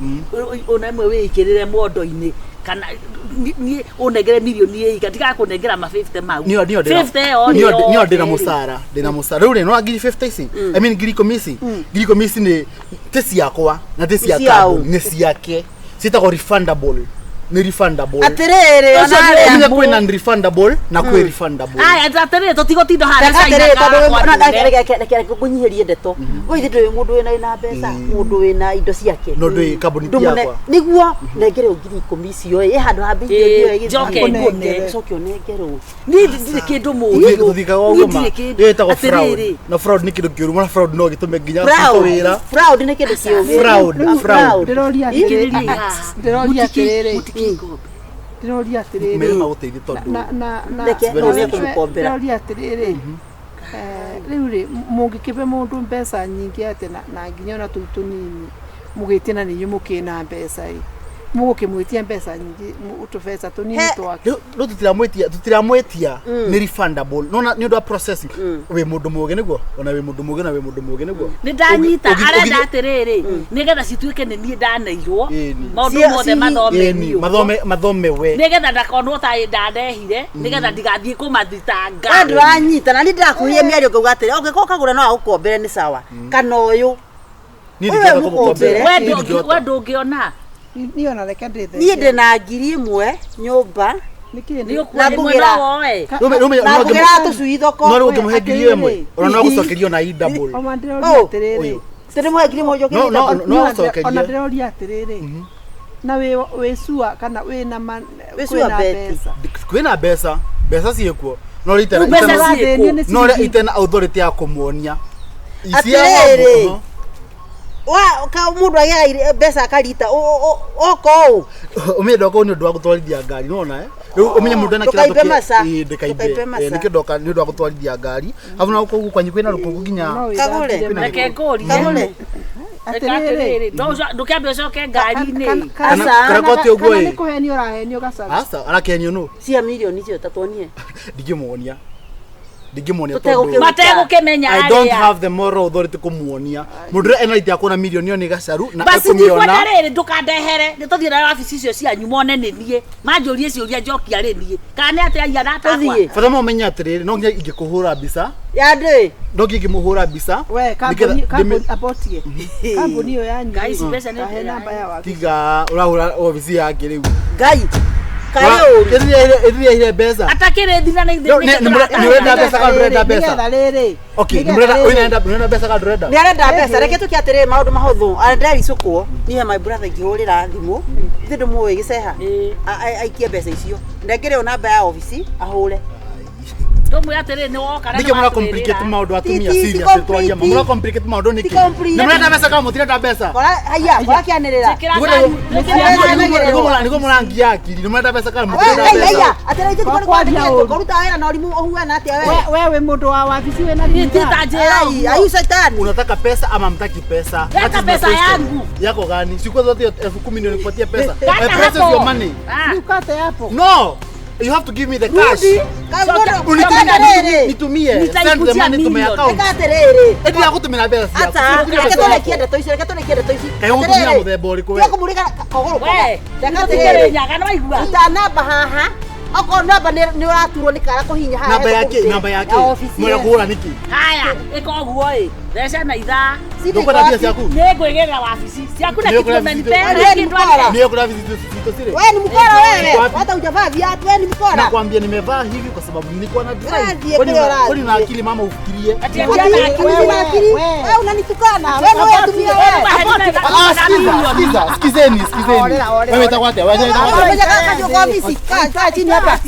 ona imwe wikirire mondo-ini kana ni unegere milioni ika tika kunegera ma 50 mau 50 ni ndina musara riu ri no ngiri 50 ici I mean ngiri komisi ni tesi yakwa na tesi yakwa ni ciake sitago refundable ni refundable atiriri ona kwina refundable na kwi refundable atiriri tutigotindo hara kunyihirie ndeto we thindwe mundu wina mbeca mundu wina indo ciake no ndui kambuni yakwa niguo nengere ngiri 10 icio i handu ha bilioni iyo joke onengerwo ni ndire kindu muyu tuthikaga uguo ma yetagwo fraud na fraud ni kindu kiuru na fraud no gitume nginya wira fraud ni kindu kiuru fraud ndiroria atiriri ndiroria atiriri mema guteithia tondu na ndiroria atiriri riu ri mungikibe mundu mbeca nyingi ate na nginya ona tunini mugitina ni yumukina mbeca mugukimwitia mbeca nyingi utubesa tunini twake no tutiramwetia ni refundable nona ni ndo processing we mundu muge niguo ona we mundu muge na we mundu muge niguo ni ndanyita arenda atiriri nigetha cituike ni nie ndaneirwo maundu mothe mathome we nigetha ndakonwo ta ndandehire nigetha ndigathie kumathitanga andu anyita na ni ndakuhie miario ngauga atiri ungiko kagura no agukombere ni sawa kana uyu ni ndikega kugukombere we ndungiona niona reke ndithe ni ndina ngiri imwe nyumba na mbugira woe na mbugira tucui thoko no ungimuhe ngiri imwe ona no gucokerio na i double o mandiroria atiriri tene mwe ngiri mojo no gucokerio ona ndiroria atiriri na we sua kana we na kwina mbeca ciekuo no itena authority ya kumuonia atiriri wa ka mundu agia mbeca akarita oko umenda ko ni ndwa gutwarithia ngari nona umenye mundu na kira ndikaibe nikidoka ni ndwa gutwarithia ngari hafu na uko kwanyi kwina rukungu ginya kagure reke ngori atiriri ndukiambia ucoke ngari-ini kana koti uguo ni kuhenio rahenio gacaga asa arakenio no cia milioni cio tatuonie ndigimuonia mategukimenya I don't have the moral authority kumuonia mundu ena ite akona milioni ni gacaru na basi ndikwenda riri ndukandehere nituthie na wabici icio cianyu mone ni nie manjurie ciuria njokia ri nie kana ate aia ratakwa fadha mo menya atiriri no nginya ingikuhura mbica yande no ngimuhura mbica we kambuni abortie kambuni yo yanyu guys pesa ni namba ya wabici tiga urahura wabici yake riu ngai kayo ile beza atakire thina na ithini ni wenda besa ka ndurenda besa okay ni wenda besa ka ndurenda ni arenda besa reke tukiatirire maundu mahuthu arenda icukwo nihe my brother ngihurira thimu thindu muwe giceha aikie besa icio ndengere namba ya office ahure ndomu yatirire ni woka ndike mura complicate maundu atumia serious twagia mura complicate maundu niki ni murenda besa ka mutirenda besa kora kianirira niko murangia akiri ni murenda besa ka mutirenda besa atira ite kwa koruta wera na olimu ohuana atia wewe mundu wa wabici wena ayu satani unataka pesa ama mtaki pesa hata pesa yangu yako gani siku zote 10,000 ndio nikupatia pesa pesa is your money ukate hapo no you have to give me the cash nitumie send the money to my account katerere eti yakutumira pesa ata reketole kiende toici utumia muthemba uriku we kumurika kogoro we katerere nyaga no igua utanamba haha Oko namba ni uraturwo ni kara kuhinya haya. Namba yake. Mwe kuhura niki. Haya, iko guo Thesha na itha. Ndoko na bia ciaku. Nĩ ngwĩgĩra wabici. Ciaku na kitu umenipea kitu hapo. Ndio kuna vitu siri. Wewe ni mkora wewe. Hata hujavaa viatu wewe ni mkora. Nakwambia nimevaa hivi kwa sababu nilikuwa na drive. Kwani na akili mama ufikirie. Ati ana akili. Wewe unanitukana. Wewe unatumia wewe. Sikizeni. Wewe utakwata. Wewe kazi kwa ofisi. Kaa chini hapa.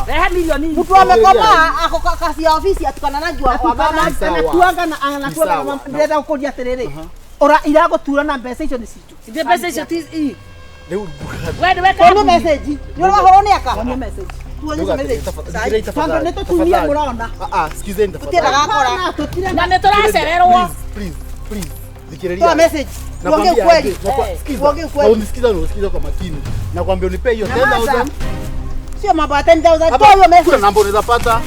Rehe milioni. Mtu amekoma ako kazi ya ofisi atukana na jua kwa mama anatuanga na anatuanga ndenda kukodia terere. Ora irago tura na mbeca icio ni citu. Ndio mbeca icio ti i. Leo wewe weka no message. Ndio wahorone aka. Ni message. Tuone message. Sasa neto tumia muraona. Sikizeni tafadhali. Tutira gakora. Na neturacererwo. Please. Zikirelia. Toa message. Tuongee kweli. Tuongee kweli. Unisikiza kwa makini. Nakwambia unipe hiyo 10,000. Sio mambo ya 10,000. Toa hiyo message. Kuna namba unaweza pata.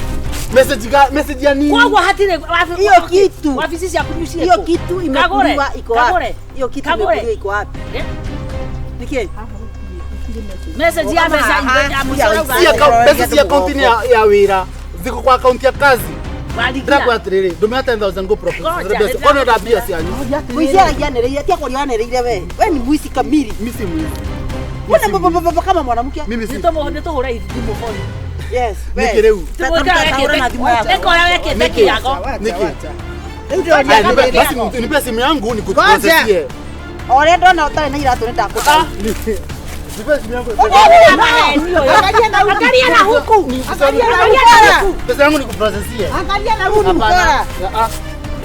Message ya nini? Kwa hatire hiyo kitu. Wafici ya kunyushia. Hiyo kitu imekuliwa iko wapi? Hiyo kitu imekuliwa iko wapi? Nikie. Message ya message ya msoro. Pesa ya account ya wira. Ziko kwa account ya kazi. Ndako atiriri. Ndomea 10,000 go profit. Kono da bia si anyu. Muisi anagianereria tia kwa ananereire wewe. Wewe ni muisi kamili. Mimi si muisi. Wewe baba kama mwanamke. Mimi si. Nito hura hivi mfoni. Yes. Nikireu. Basi nipe simu yangu nikuprocessie. Ore ndona utari na iratu nitakuta. Nipe simu yangu. Angalia na huku. Pesa yangu nikuprocessie. Angalia na huku mkora.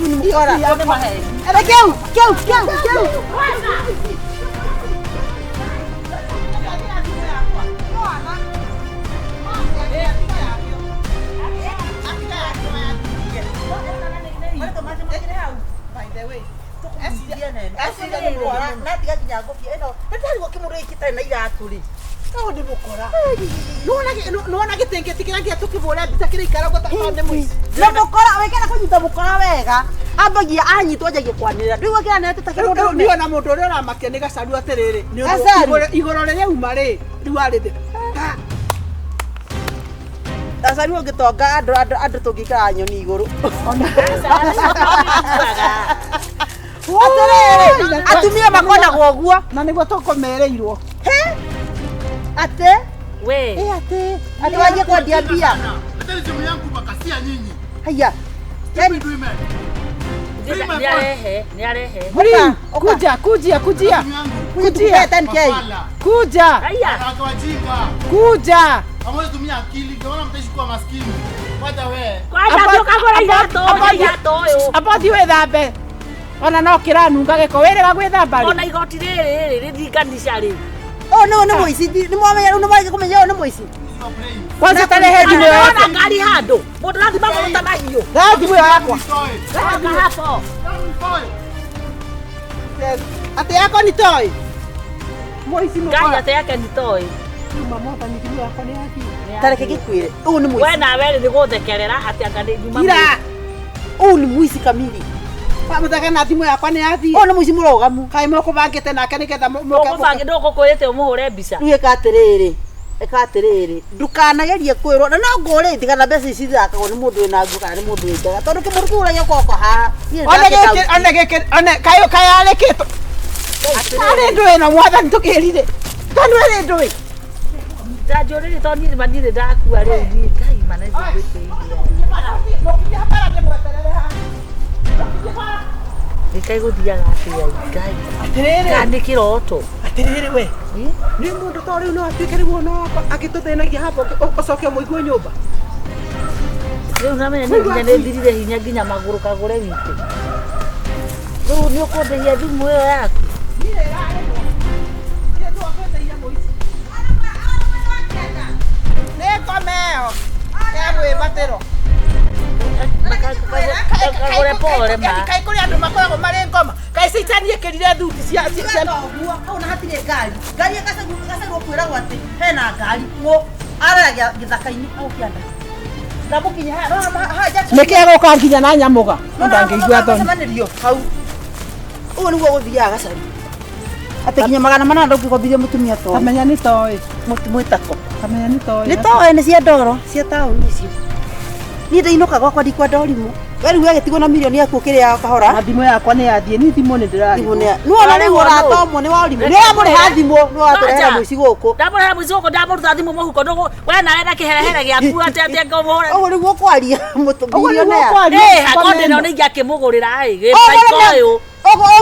Ni mkora. Elekeu, keu. Nuona gitengeti kiria gia tukivura mbita kirikara gutapande muici na mukora wekera kunyita mukora wega ambagia anyitwo njagie kwanirira ndigwa kira nete takiro ndio na mundu uria uramakia ni gacaru atiriri igoro riria uma ri riu arithi gacaru ungitonga andu tungikara nyoni iguru atumia makonagwo guo na niguo tukomereirwo ate we ate waje kwa diambia Nataka simu yangu makasia nyinyi. haya Yani do man. Niarehe. Kuja. Kujia 10K. Kuja. Akawajinga. Kuja. Hamwezi tumia akili, ndio maana mtaishi kuwa maskini. Wacha wewe. Kwacha tukagora irato yo. Abathi we thambe. Ona no kiranunga giko wirira gwithamba ri. Ona igoti riri rithinganisha ri. No muici ni mwamenya no mwage kumenya no muici. Kwanza tarehe thimũ yakwa. Ona ngari handũ. Mũndũ rathima mũruta mahiũ. Ra thimũ yakwa. Gaka hapo. Ate yako ni toy. Muici no. Ngari ate yake ni toy. Mama ni thimũ yakwa ni yaki. Tareke gikwire. Uyu ni muici. We nawe ni guthekerera ati anga ni nyuma. Ira. Uyu ni muici kamili. Pamutaka na thimũ yakwa ni yathi. Uyu ni muici murogamu. Kai moko bangite nake niketha moka. Mubange ndoko kwirite umuhure mbica. Ruye katiriri. Ndukanagerie kwirwo na no ngore ndigana mbeca ici thakagwo ni mundu wina nguka ni mundu windaga tondu kimurukura yoko ha. One kai areketwo. Ari ndwe na mwathani tukirire. Tanu ari ndwe. Tajoriri toni mandire ndakua ri ni kai manezi gwite. Nikai guthiaga atia ngai. Atiriri. Kandi kiroto. Atiriri we. Ni mundu to riu no atuike riu no agitutenagia hapo ucoke muigwe nyumba. Riu namenya ni nginya nithirire hinya nginya maguru kagure witu. Riu ni ukundeia thimu iyo yaku. Nekomeo. Ewe batero. Kagure pole ma. Kai kuri andu makoragwo mari ngoma. Kai citanie kirire thuti cia guo kau na hatire ngari. Ngari akasagwo kwiragwo ati hena ngari wo aragia githaka-ini au kianda. Ndamukinya ha Nike guka nginya na nyamuga. Ndangeigua thoni. Manĩrio hau. Uguo nĩguo gũthiaga gacari. ate kinya magana mana ndũngĩkombirie mũtumia to Kamenya nĩ toĩ. mwĩtako Kamenya nĩ toĩ. nĩ toĩ nĩ cia ndoro cia taũni icio niĩ ndĩinũka gwakwa ndikwa ndorimũ we rĩu agĩtigwo na mirioni yaku ũkĩrĩa kahora Na thimũ yakwa nĩ yathiĩ ni thimũ nĩ ndĩrarigwo. nuona rĩu ũratomwo nĩ warimũ nĩ wamũrĩha thimũ nĩ watũrehera mũici gũkũ ndamũrehera mũici gũkũ ndamũruta thimũ mũhuko ndũgũ we nawe na kĩherehere gĩaku atĩ ngũmũhũre ũguo nĩguo kwaria mũtumia hakorwo ndĩna nĩ ingĩakĩmũgũrĩra gĩbaiko ũyũ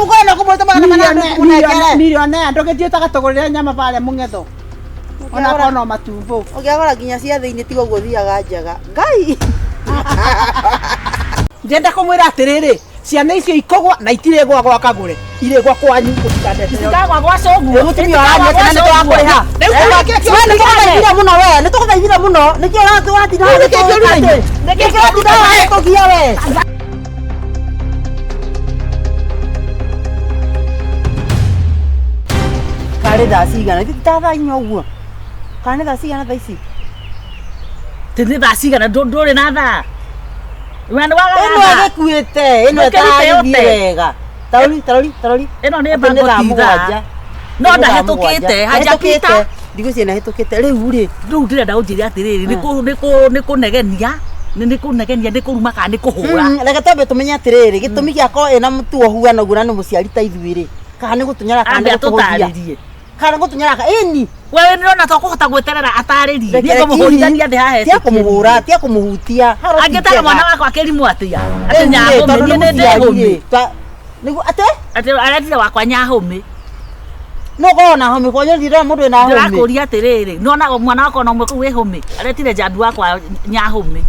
ũkwenda kũmwĩta magana manana kũmũnengere Milionea ndũgĩthiĩte gatũgũrĩre nyama barĩa mũng'etho. Ona kono matumbũ. ũngĩagora nginya cia thĩinĩ tiga ũguo thiaga njaga ngai Ndenda kũmwĩra atĩrĩrĩ, ciana icio ikũgwa na itirĩ gwa kagũre. Irĩ gwa kwanyu gũtikandete. itikagwa gwacå guo mũtumia warania kana nĩ twakũrĩha nĩtũgũthaithira mũno we nĩtũgũthaithira mũno nĩkĩo ũratinda nĩkĩo ũratinda tũgia we karĩ thaa cigana ta thaa inya ũguo kana nĩ thaa cigana thaa ici nĩ thaa cigana ndũrĩ na thaa ĩno agĩkuĩte ĩno ĩtaragithie wega tarori ĩno nĩ mbangũtitha no ndahĩtũkĩte hanjakĩta thikũ ciĩ nahĩtũkĩte rĩu rĩ ndĩrenda ũnjĩre atĩrĩrĩ nĩ kũnegenia nĩ kũruma kana nĩ kũhũra reke twambe tũmenye atĩrĩrĩ gĩtũmi gĩakorwo ĩna mũtu ũhuana ũguo na nĩ mũciari ta ithuĩ-rĩ kana nĩ gũtũnyara kana nĩ gũtũhũthia kana gũtũnyara ĩni wewe nĩrona tũkũhota gwĩterera atarĩrie niĩ ngũmũhũrithania thĩ haha tia kũmũhũra tia kũmũhutia angĩtara mwana wakwa akĩrimũ atĩa atĩ nyahũmĩ niĩ nĩ ndĩhũmĩ nĩguo atĩ aretire wakwa nyahũmĩ no korwo na hũmĩ kwanyu ndĩrona mũndũ wĩna hũmĩ ndĩrakũria atĩrĩrĩ nĩona mwana wakwa na ũmwe kũu wĩ hũmĩ aretire njambi wakwa nyahũmĩ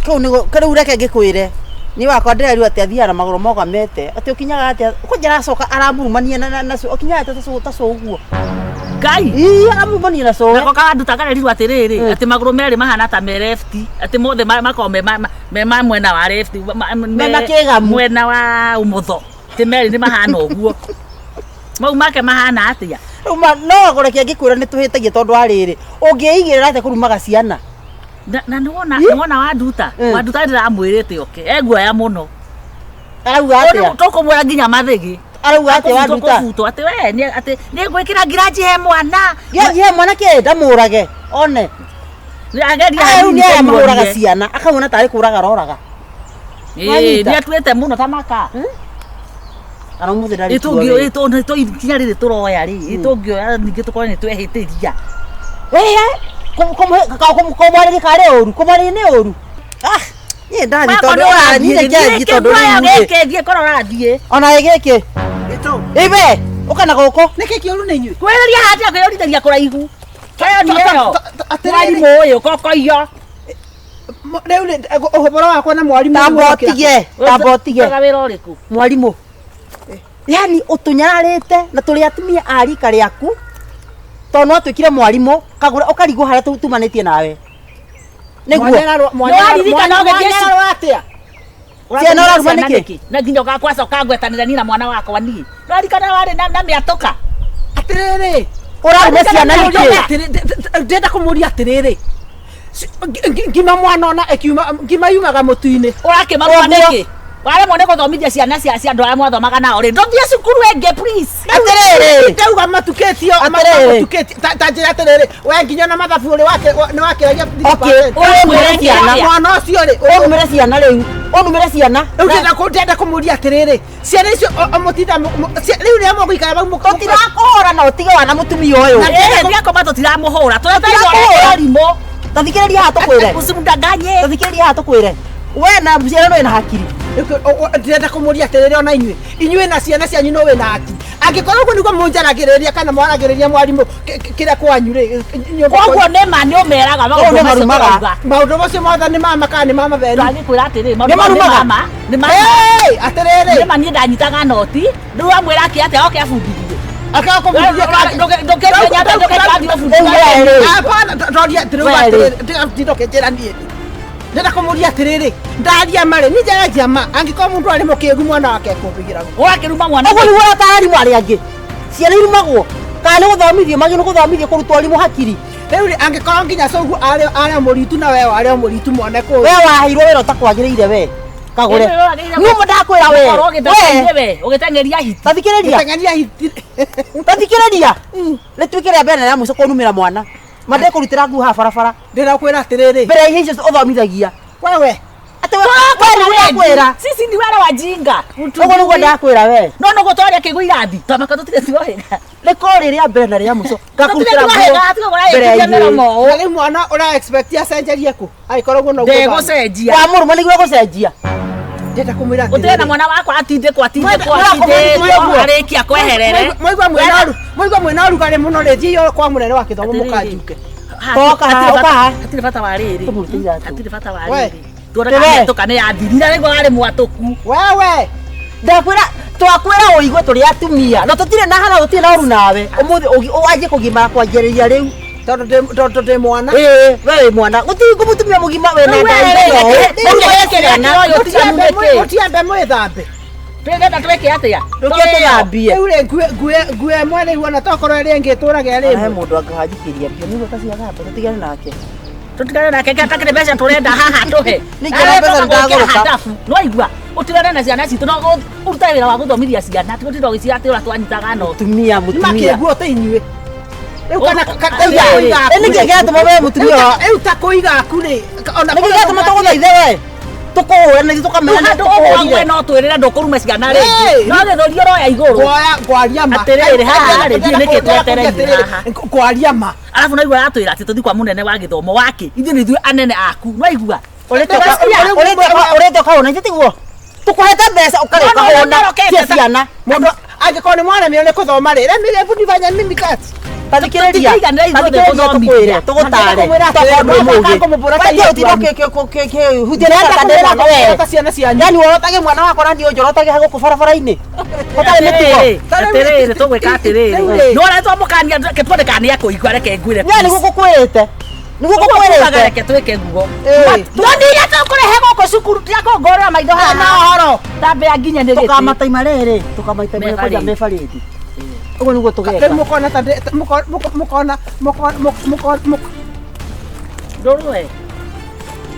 kĩu reke ngĩkwĩre ni wakwa ndĩrerirwo atĩ athiaga na magũrũ mogamete atĩ ũkinyaga atĩa kũnja aracoka aramurumania nacio ũkinyaga atĩ taco ũguo ngai aramurumania nacio nako kaganduta karerirwo atĩrĩrĩ atĩ magũrũ merĩ mahana ta me left atĩ mothe makorwo me ma mwena wa left mwena wa ũmotho atĩ merĩ nĩ mahana ũguo mau make mahana atĩa no kũrekia ngĩkwĩra nĩ tũhĩtagia tondũ wa rĩrĩ ũngĩigĩrĩra atĩa kũrumaga ciana na nĩwona wanduta ndĩramwĩrĩte oke eguoya mũno arauga atĩa tũkũmwĩra nginya mathĩgĩ arauga atĩa wanduta atĩ we atĩ nĩ ngwĩkĩra ngiraji he mwana kĩ ndamũrage one rĩu nĩ aya mahũraga ciana akauna tarĩ kũraga roraga nĩ atuĩte mũno ta maka kinya rĩrĩ tũroya rĩ tũngĩoya ningĩ tũkorwo nĩ twehĩtĩria kũmwarĩria karĩ ũru kũmwarĩria nĩ ũru niĩ ndathi tondũ gĩkĩ korwo ũrathiĩ ona gĩkĩ ibe ũka na gũkũ Nĩkĩ kĩũru nĩ inyuĩ? kwĩrĩria hatia kwĩyũrithagia kũraihu kayoniĩyo mwarimũ ũyũ kokoio Rĩu ũhoro wakwa na mwarimũ tamba ũtige wĩra ũrĩkũ mwarimũ yani ũtũnyararĩte na tũrĩ atumia a rika rĩaku tondũ no twĩkire mwarimũ kagũra ũkarigwo harĩa tumanĩtie nawe nĩguo ciana ũraruma nĩkĩ na nginya ũgakwacoka ngwetanĩra niĩ na mwana wakwa niĩ nĩrarikana warĩ na mĩatũka atĩrĩrĩ ũraruma ciana nĩkĩ ndenda kũmũria atĩrĩrĩ ngima mwana ona ngima yumaga mũtu-inĩ ũrakĩmarũa nĩkĩ waremwo nĩ gũthomithia ciana cia andũ arĩa mwathomaga nao rĩ ndũthiĩ cukuru ĩngĩ please atĩrĩrĩ ndauga matukĩtio ta njĩra atĩrĩrĩ we nginya na mathabu nĩ wakĩragia ũrũmĩre ciana mwana ũcio rĩ ũrũmĩre ciana rĩu ũrũmĩre ciana rĩu ndenda kũmũria atĩrĩrĩ ciana icio mũtinda rĩu nĩ mũgũikara bau tũtirakũhũra na ũtige wana mũtumia ũyũ ndiakoma tũtiramũhũra tũreterimũ tathikĩrĩria haha tũkwĩre usimdanganye tathikĩrĩria haha tũkwĩre we na ciana no wĩna hakiri ndenda kũmũria atĩrĩrĩ ona inyuĩ na ciana cianyu no wĩna haki angĩkorwo ũguo nĩguo mũnjaragĩrĩria kana mwaragĩrĩria mwarimũ kĩrĩa kwanyu rĩ koguo nĩ ma nĩ ũmeraga maũndũ macio mothe nĩ mama kana nĩ mama beni ndangĩkwĩra atĩrĩrĩ atĩrĩrĩ nĩ ma niĩ ndanyitaga noti rĩu amwĩra akĩ atĩa oke abundithie ndenda kũmũria atĩrĩrĩ ndaria marĩ nĩ njaragia ma angĩkorwo mũndũ arĩ mũkĩĩgu mwana wake ekũmbĩgĩra ũrakĩruma mwana ũguo nĩguo ũratarimũ arĩa angĩ ciana irumagwo kana nĩ gũthomithio magĩ nĩ gũthomithio kũrutwo arimũ hakiri rĩu angĩkorwo nginya coguo arĩa mũritu na we arĩa mũritu mwana kũu we waheirwo wĩra ũtakwagĩrĩire we kagure numo ndakwira we ugitangeria hiti tathikiriria nitwikire mbere ya muico kunumira mwana mande kurutira ngu ha barabara ndirakwira atiriri mbere ya icio uthomithagia wewe ndakwira sisi ndi wale wajinga ugo nugo ndakwira we no gutwaria kigu irathi tamaka tutire tuohega rekori ria mbere na ria muico ngakurutira ngu mbere mwana ura expect ya cenjerie ku aikoragwo no ndego cenjia wa muru mani gwe gucenjia ndenda kumwira utena mwana wakwa atinde arikia kweherere moigwa mwena rugari muno rinjio kwa munene wa kithomo mukanjuke hatire bata wa riri hatire bata wa riri tukane yathirira rĩngĩ warĩ mwatũku wewe ndakwĩra twakwĩra ũigwe tũrĩ atumia no tũtirĩ na hana gũtirĩ na ũru nawe ũmũthĩ wanjie kũgimara kwanjĩrĩria rĩu tondũ ndĩ mwana we mwana gũtirĩ ngũmũtumia mũgima wĩna ndaũtiambe mwĩthambe twĩgenda twĩke atĩa tũgĩtũthambie rĩu rĩ ngue mwene ihuona tokorwo rĩngĩ tũrage rĩmwe mũndũ angĩhanjikĩria mbio nĩguo taciagambe tũtigane nake tutigane nake gatakĩrĩ mbeca tũrenda haha tũhe no igua ũtigane na ciana citũ no ũrute wĩra wa gũthomithia ciana tũtinda ũgĩciga atĩ ũra twanyitaga no mutumia makĩguo ta inyuĩ rĩu kana nĩkĩ gĩatũma we mũtumia rĩu ta kũiga aku rĩ nĩkĩ gĩatũma tũgũthaithe we tũkũhũra na tũkamenya tũkũhũra no twĩrĩre ndũkũruma ciana rĩngĩ no gĩthũri ũroya igũrũ ngwaria ma atĩrĩrĩ haha rĩ thiĩ nĩkĩ twetereire haha ngwaria ma arabu no igua atwĩra atĩ tũthi kwa mũnene wa gĩthomo wake ithuĩ nĩ ithuĩ anene aku no igua ũrĩte ũkahũna ithuĩ tiguo tũkũhete mbeca ũkarĩa ũkahũna cia ciana mũndũ angĩkorwo nĩ mwaremio nĩ kũthoma rĩ remire bundifanya mimi kati tathikĩrĩria tũkwĩre tũgũtare yani worotage mwana wakwa na ndio njorotage gũkũ barabara-inĩ atĩrĩrĩ tũgwĩka atĩrĩrĩ nĩ ũretwo mũkania kĩtuonekania kũigua reke ngwĩre nĩ gũkũkwĩrĩte reke twĩke nguo ndonire tũkũrehe gũkũ cukuru tiakũngorera maitho haha na ũhoro tambĩa nginya nĩ tũkamataima rĩrĩ tũkamataima kwanza mebarĩti ũguo nĩguo tũgeka mũkona ta mũkona ndũrwe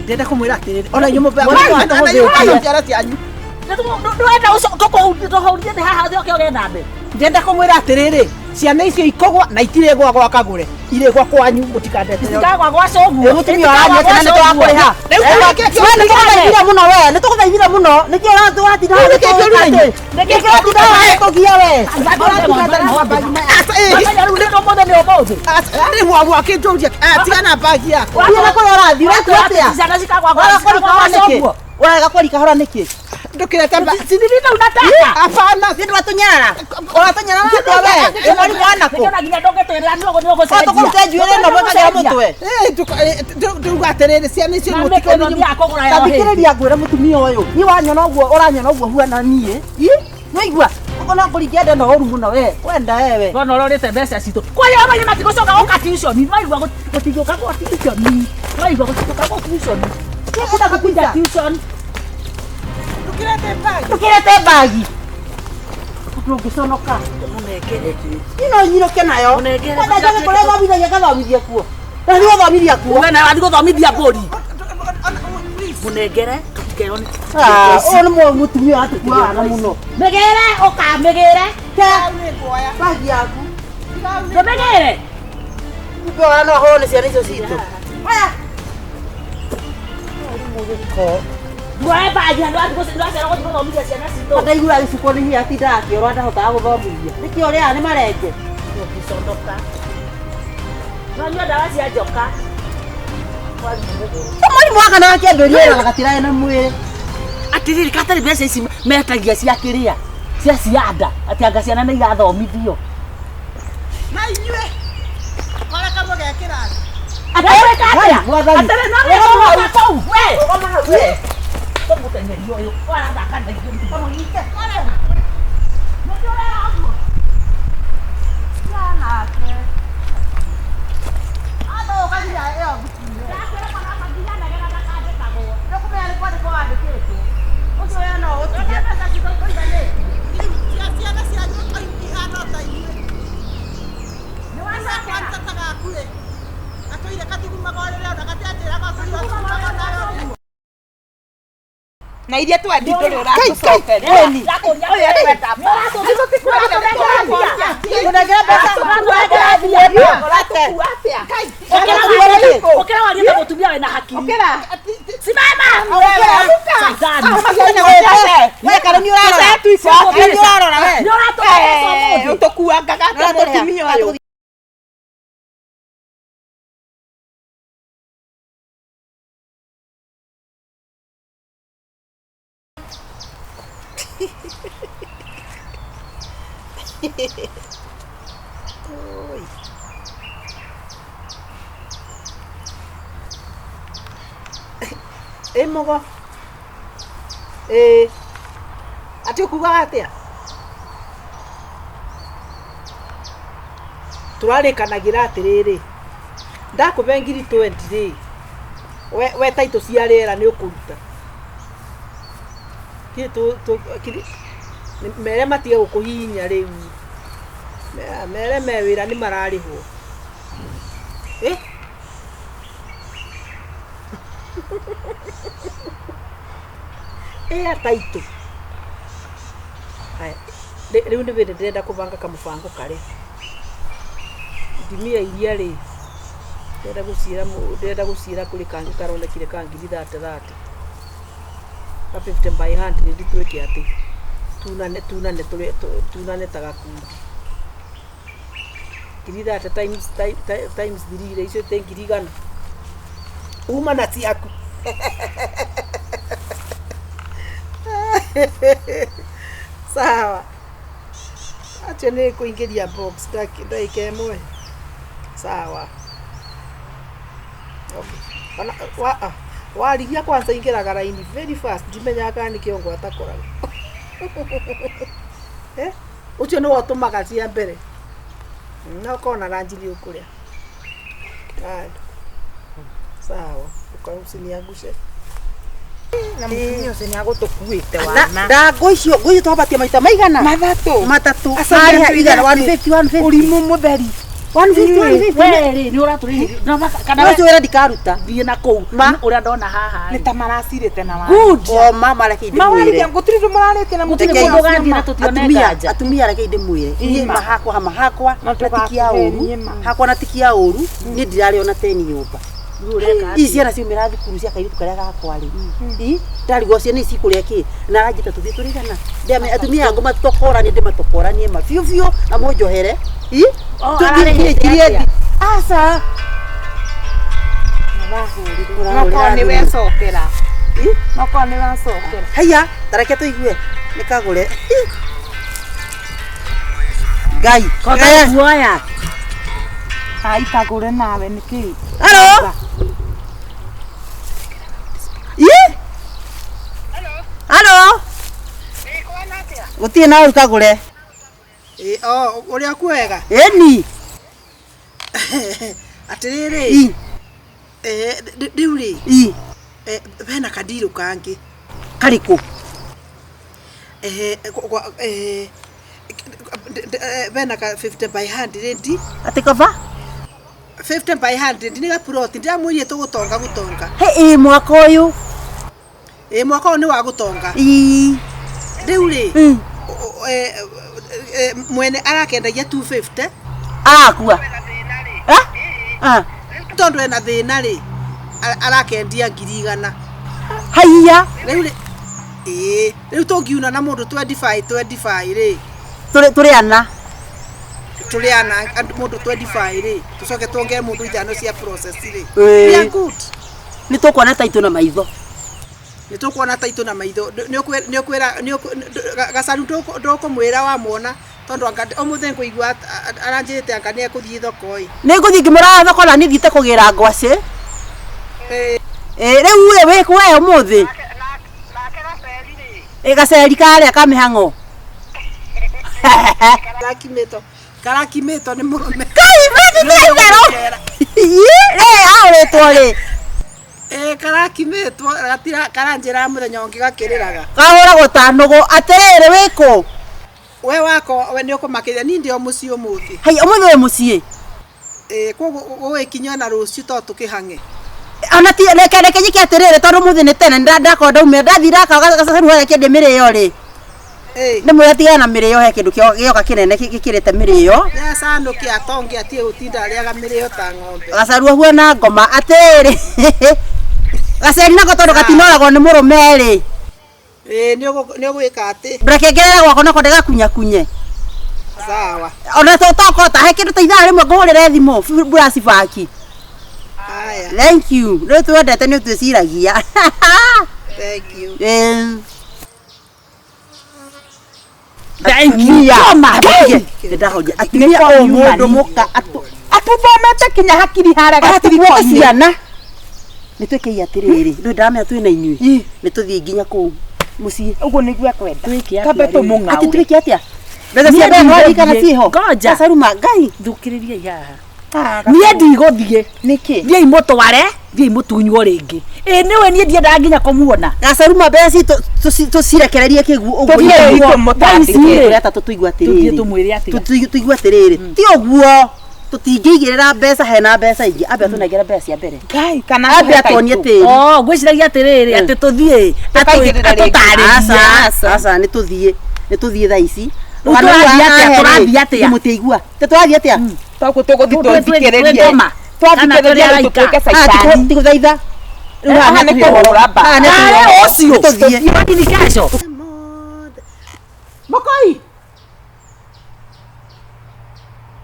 ndenda kũmwĩra atĩrĩrĩ ona inyuĩ cianyu ndwenda tũkũhũrithie thĩ haha thĩ ũgethambe ndenda kũmwĩra atĩrĩrĩ ciana icio ikũgwa na itirĩ gwa gwa kagũre irĩ gwa kwanyu mũtikandete itikagwa gwa coguo mũtumia warania kana nĩ twakũrĩha nĩtũgũthaithire mũno we nĩtũgũthaithire mũno nĩkĩ ũratinda tũgia we rĩ mwamu akĩnjũria tigana mbagi yakwa kũrĩa ũrathiĩ ũratĩa ũrega kũrika hora nĩkĩ ndũkĩrete sindirina unataka hapana ũratũnyarara natwa we mwari mwanakũ nginya ndũngĩtwĩrĩra tũkũrute njuĩrĩ ĩno mwĩkagĩra mũtwe ndauga atĩrĩrĩ ciana icio tathikĩrĩria ngwĩre mũtumia ũyũ niĩ wanyona ũguo ũranyona ũguo huana niĩ nĩigua ũkona kũringia ndena ũru mũno we wenda we wona ũrorĩte mbeca citũ kwaya manya matigũcoka gũka tuition waigua gũtigũka gwa tuition waigua gũtigũka gwa tuition kuna gũkuja tuition tukirete bagi ũngĩconoka ino nyirũke nayo ndaje kũrĩa thomithia gathomithie kuo nĩ gũthomithia kuo we na wathi gũthomithia mbũri mũnengere tũtikero nĩ ũyũ nĩ mũtumia watukuana mũno mĩgĩre ũka mĩgĩre bagi yaku tũmĩgĩre ũkĩona no hũrwo nĩ ciana icio citũ Muoe bagi andũ ndwacera gũthiĩ gũthomithia ciana citũ ndaigua gĩcukwo nĩ hinya atindaga akĩorwo ndahotaga gũthomithia nĩkĩ ũrĩa nĩ marenge ũngĩcondoka nonyua ndawa cia njoka mũrimũ wa kana wakĩambĩria na gatiraĩ na mwĩrĩ atĩrĩrĩ katarĩ mbeca ici metagia cia kĩrĩa cia cianda atĩ anga ciana nĩ igathomithio na inyuĩ koreka mũgekĩra atĩrĩka atĩa atĩrĩ no kau we tũmũtengerio ũyũ warathaka na igũrũ tũmũnyite na iria twendi nduri uratucokeria ni oya twenda okera waria mutumia wena hakiri okera simama wewe kana ni urarora wewe utokuangaga mutumia wayo oi mogo ati ukuga atia turarikanagira atiriri ndakuve ngiri 20 ri we taito cia rera ni ukuruta kiri mere matige gukuhinya riu mere me wira ni mararihwo taito ai riu ni vile ndenda kubanga kamubango kare ndimia iria ri ndenda gucira kuri kangi karonekire kangiri 30 ka 50 by 100 nditweke ati tunane tagakundi ngiri 30 times 3 ire icio te ngiri igana uma na ciaku sawa acha ni kuingiria box dakika imwe sawa okay warigia kwanza ingiraga raini very fast ndimenyaga ni kiongo atakoraga ucio no otumaga cia mbere no kona ranjili ukuria sawa ukausinyagushe na mutumia ucio ni agutukuite wana ndago icio nguyu twabatia maita maigana matatu ari igana 150 urimu mutheri 150 weri ni uraturi no kana wewe wera dikaruta thie na kou uria ndona haha ni tamaracirite na good o mama reke inde mwire ngutiriru mararite na mutumia mugathi na tutioneka atumia reke inde mwire ni mahakwa natikia uru hakwa natikia uru ni ndirari ona teni nyumba ici ana ciumira thukuru cia kairitu karia gakwari ndarigwo ni cikuria ki na rangita tuthie turigana ndeme atumia yangu matokora ni ndimatokora ni ma fiu na monjohere tuthie asa noko ni wecokera noko ni wecokera haya tareke tuigue nikagure ngai kota kuoya ai kagure nawe niki halo halo gutie na ukagure uria kwega eni atiriri riuri bena kadiru kangi kariku bena ka 50 by 100 atikava 50 by 100 ni ga plot ndiamwirie tugutonga he mwaka uyu mwaka ni wa gutonga riuri mwene arakendagia 250 akua tondu ena thina ri arakendia ngiri igana haiya riu tungiuna na mundu 25 ri turiana mundu 25 ri tucoke tuongere mundu ithano cia process ri ya good ni tukuona taito na maitho ni okwira gacaru ndokumwira wa muona tondu o muthe kuigua aranjirite anga ni ekuthie thoko ni nguthie ngimura thoko na ni thite kugira ngwaci riu we kwe umuthi gaceri karia kamihango karakimito ni murume aũrĩtwo rĩ karakimĩtwo karanjĩra mũthenya ũngĩ gakĩrĩraga kahũragwo ta nũgũ atĩrĩrĩ wĩkũ we wako we nĩ ũkũmakĩria ni ndĩ o mũciĩ ũmũthĩ hai ũmũthĩ wĩ mũciĩ koguo gũgĩkinya na rũciũ to tũkĩhang'e ona ti reke njike atiriri tondu muthi ni tene ndakonda ume ndathira gacaru haya kende mirio ri nä mwä atigana na mä rä yo he kä ndå gä oka kä nene kä rä te mä rä yo nä atonge atie gå tinda arä aga mä rä yo ta ng'ombe gacaru huona ngoma atä rä gaceri nako tondå gatinoragwo nä må rå merä nä å gwä ka atä rekengerera gwako nako ndägakunyakunye sawa ona tokota he kä ndå ta ithaa rä mwe ngå hå rä re thimå buracibaki aya thank you rä twendete nä twä ciragia thank you atumia o mundu muka atuthomete kinya hakiri haria gatiri ciana ni twikei atiriri ndu ndamenya twina inyui ni tuthii nginya kuu mucii uguo niguo akwenda Kabe tumung'au ati twiki atia mbeca cia mbere mwari kana ciho ngoja saruma ngai thukiririe haha niä ndigåthiä thiä imå tware thiä imå tunywo rä ngä ä nä we niä ndiendaga nginya kå muona gacaruma mbeca tå cirekererie kä guo åguoata tå tuigua atä tuigua atä rä rä ti å guo tå tingä igä rä ra mbeca hena mbeca ingä ambia tå nengere mbeca cia mbere ambia tonie tä ngwä ciragia atä rä rä atä tå thiä aca nä tå thiä thaa ici tårathiä atä må tä igua tä tårathiä atä a tigå thaitha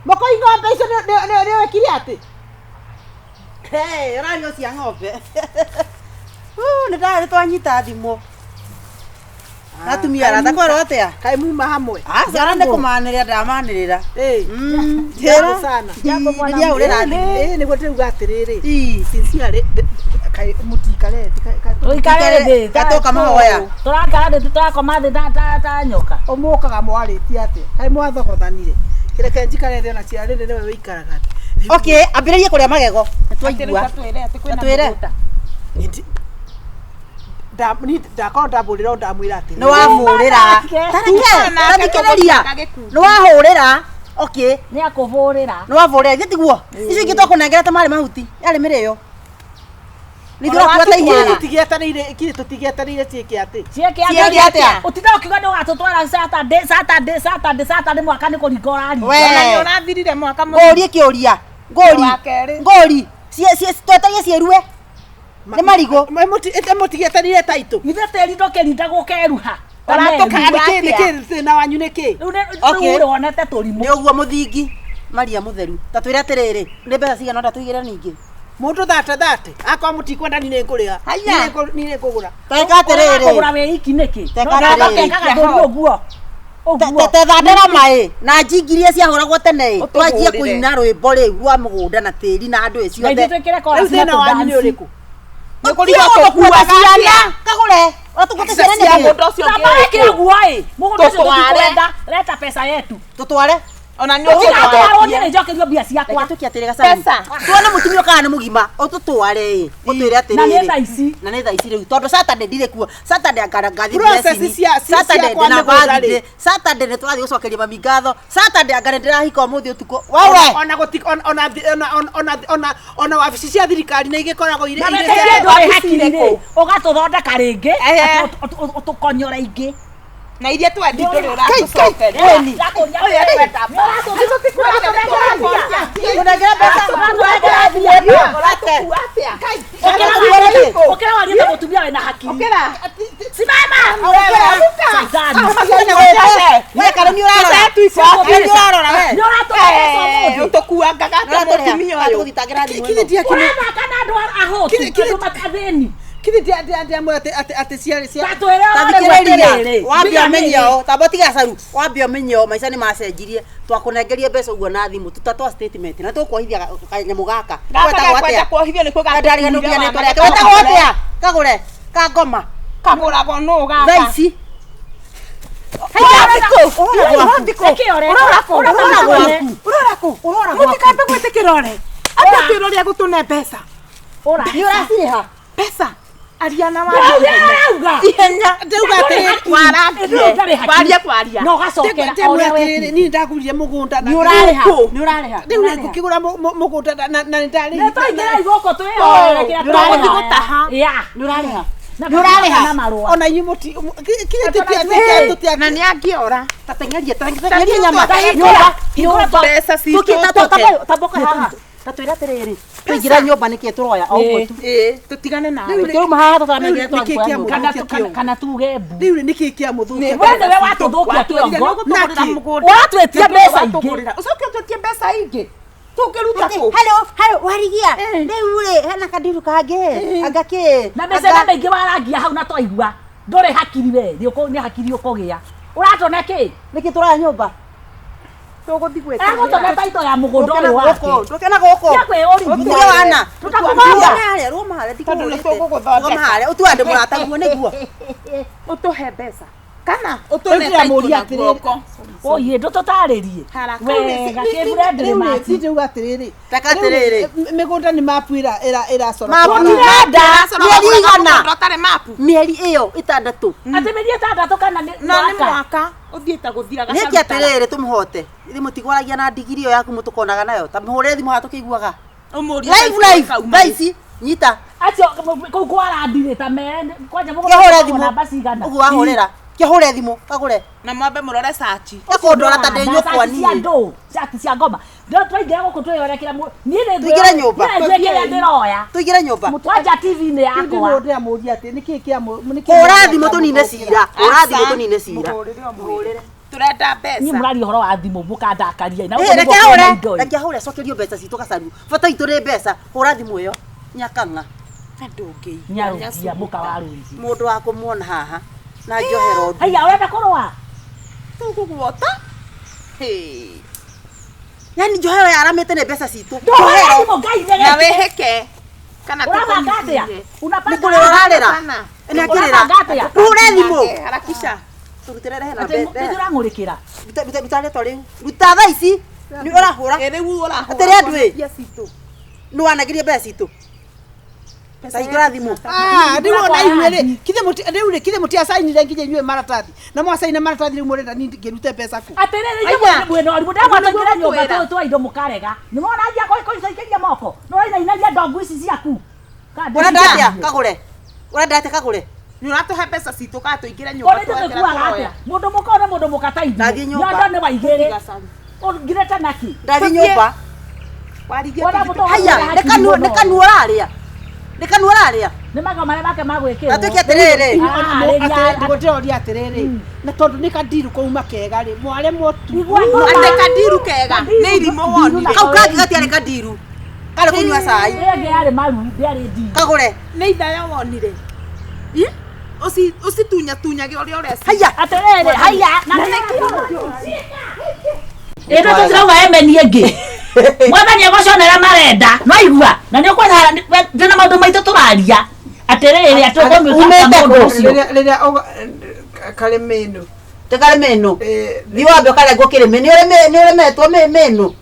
Mokoi ng'ombe icio nä wekire atä rario cia ng'ombe nä twanyita thimå atumia arata kwerwo atä a kaä muma hamwe ara nä kå manä rä a ndamanä rä ra nä guo ndä ruga atä rä rä må tikareti gatoka mahoya tå rakara thä tå rakoma thä ta nyoka å må kaga mwarä tie atä kaä mwathogothanire kä reke njikarethe ona ciarä rä nä we wä ikaraga ambä rä rie kå rä a magego twaigua twä re ndakorwo ndambå rä ra ndamwä ra atä nä wahå rä ra tathikä rä ria nä wahå rä ra nä akå hå rä ra nä wahå rä ra gä tiguo icio ingä twakå nengerete marä mahuti yarä mä rä yo nä tårakuata igä tå tigietanä ciäke atä ciäke atä å tinda å kiuga nä å gatå twara Saturday mwaka nä kå ringa å raria ngå rie kä å ria ngå ri tweterie ciärue nä marigå må tigietanire taitå ithe tä ri ndå kä rinda gå keruha na wanyu nä kä rä u wonete tå rimå nä å guo må thingi maria må theru ta twä re atä rä rä nä mbeca cigana ndatå igä ra ningä må ndå thate akorwo må tikwenda ni nä ngå rä ha ni nä ngå gå ra teka atä rä kå ra wä iki nä kä å guo tethandera maä na njingirie ciahå ragwo tene twanjie kå ina rwä mbo rä u rwa må gå nda na tä ri na andå ä ciothe thä na wanyu nä å rä kå kagå kä guo ä må gå ndå kwenda reta pesa yetu tå tware ona nä njokerio mbia ciakwa tå atä rä tuone må tumia kana nä må gima å tå tware å twä re atä na rä nä tha ici na nä tha ici rä u tondå Saturday ndirä kuo Saturday ngathi Saturday nä twathi gå cokeria mami ngatho Saturday ngane ndä rahika å må thä å tukå ona wabici cia thirikari nä igä koragwo å gatå thondeka rä ngä å tå konyora ingä na iria twendi ndå rä å kä ra warie ta må tumia wä na hakiri simama tå kuangaga mutumia å yå kana andå ahåtu andå makathäni wambia menyeo tamba tiga caru wambia menyeo maica nä macenjirie twakå nengerie mbeca å guo na thimå tutatwa statement na tå kwohithia kanyamå gaka wetagwo atä a kagå re ka ngoma kagå ragwo nå thaa ici mutikambe gwä tä kä rore atä rä a gå tå ne mbeca nä å racirä ha pesa ariana Ndauga. Ndauga atĩrĩrĩ, kwaria. No gacokera. Ni ndagurire mugunda na. Ni ũrarĩha. Rĩu kĩgũra mugunda na nĩndarĩ. Nĩ tũingĩra igũkũ twĩhoere Tũrathiĩ gũtaha. Nĩ ũrarĩha. Nĩũrarĩha. Ona inyuĩ mũti kire tũtia Na nĩangĩora. Tatengeria nyama. Mbeca citũ. Tamboka haha. Tatwĩra atĩrĩrĩ. Tũingĩra nyũmba nĩkĩ tũroya o ũguo tu. Tũtigane nawe. Tũruma haha tũtamenya twakuoya. Kana tuge mbu. rĩu nĩkĩ kĩa mũthũkia. Wende we watũthũkia kĩongo. Watwĩtia mbeca ingĩ. Ũcoke ũtwetie mbeca ingĩ. Tũngĩruta kũ? Hello, warigia. Rĩu rĩ, hena kandiru kangĩ. Angakĩ. Na mĩcene mĩingĩ warangia hau na twaigua. Ndũrĩ hakiri we. Nĩ hakiri ũkũgĩa. Ũratona kĩ? Nĩkĩ tũroya nyũmba? Tũgũthiĩ gwĩka. Agũtona taito ya mũgũnda ũyũ wake. Ndũkena gũkũ. Ũtige wana. Tũtakũmanga. Rũma harĩa Tũgũgũthondeka. harĩa. Ũtuande mũrataguo nĩguo. Ũtũhe mbeca. Kana Ũtũhe taito na guoko. Oye ndũtũtarĩrie. Wega kĩbure ndĩrĩ mati. Ndĩrĩ atĩrĩrĩ. Taka atĩrĩrĩ. Mĩgũnda nĩ mapu ĩracora. Mĩeri igana. Ndũtarĩ mapu. Mĩeri ĩyo 6. Atĩ mĩeri 6 kana nĩ Na nĩ mwaka. Ũthiĩte gũthira Nĩkĩ atĩrĩrĩ tũmũhote. Ithe mũtigwaragia na ndigiri ĩyo yaku mũtũkonaga nayo. Ta mũhũre thimũ haha tũkĩiguaga. Live. Thaici. Nyita. Acio kũu kwarandirĩta mene. Kwanja Kĩhũre mũgũnda namba cigana. Ũguo wahũrĩra. Kĩhũre thimũ. Kagũre. Na mwambe mũrore search. Yakondora ta ndĩnyũkwa niĩ. Cati cia ngoma. Tũingĩra gũkũ twĩyorekera niĩ nĩ Tũingĩre nyũmba. Nĩngĩra ndĩroya. Tũingĩre nyũmba. Twanja TV-inĩ yakwa. Ndĩrĩ mũria atĩ nĩkĩ kĩa Hũra thimũ tũnine cira. Hũra thimũ tũnine cira. Mũhũrĩre. Turenda mbeca. Niĩ mũrari ũhoro wa thimũ mũkandakaria. Na reke hũre cokerio mbeca citũ gacaru. Bata itũ nĩ mbeca. Hũra thimũ ĩyo. Nyakanga. Nyarukia mũka wa rũizi. Mũndũ wa kũmuona haha. Na njohero. Haya ũrenda kũrũa? Tũgũguota. Yani njohero yaramĩte nĩ mbeca citũ. Njohero Ngai Na wĩhĩke. Kana ũrabanga atĩa? Nĩ kũrĩ ũrarĩra. Nĩakĩrĩra. Hũre thimũ. Harakisha. Tũrutere hena Atĩ mbembe. nĩtũramũrĩkĩra. Ruta rĩtwa rĩu. Ruta thaa ici. Nĩ ũrahũra. Rĩu ũrahũra. Atĩrĩ andũ ĩ. Nĩ wanagirie mbeca citũ. Saigĩra thimũ. Rĩu ona inyuĩ rĩ kithe mũtiacainire nginya inyuĩ maratathi. Na mwacaina maratathi rĩu mũrenda niĩ ngĩrute mbeca kũ. Atĩrĩrĩ inyuĩ mwena ũrimũ ndagwataingĩra nyũmba twa indo mũkarega. Nĩ mona njia kũicaikĩria moko. Nĩ ũrainainagia ndongu ici ciaku. Ũrenda atĩa kagũre? Ũrenda atĩa kagũre? Nĩ ũratũhe mbeca citũ kana tũingĩre nyũmba. Ũrĩa tũkuaga atĩa? Mũndũ mũka na mũndũ mũkataithio. Ndathiĩ nyũmba. Nyondo nĩ waigĩrĩ. Ngirĩte naki. Ndathiĩ nyũmba. Haya, nĩkanu ũrarĩa. Nĩkanu ũrarĩa. Nĩ mago marĩa make magwĩkĩrwo. Natwĩke atĩrĩrĩ. Ndĩgũtĩroria atĩrĩrĩ. Na tondũ nĩ kandiru kauma kega rĩ mware motu. Ate kandiru kega. Nĩ irimũ wonire. Kau kangi gatiarĩ kandiru. Karĩ kũnyua cai. Ĩngĩ yarĩ maru ndĩarĩ ndi. Kagũre. Nĩ ithayo wonire. Ũcitunyage ũrĩa ũreci. Haya. Atĩrĩrĩ, haya. Ĩno tũtirauga emeni ĩngĩ. Mwathani egũconera marenda. No igua. Na nĩ ũkwenda ndĩna maũndũ maitũ tũraria. Atĩrĩrĩ atũkũmĩka mũndũ ũcio. Rĩrĩa karĩ mĩnũ. Tĩkarĩ mĩnũ. Thiĩ wambe ũkarengwo kĩrĩmĩ. Nĩ ũremetwo mĩnũ.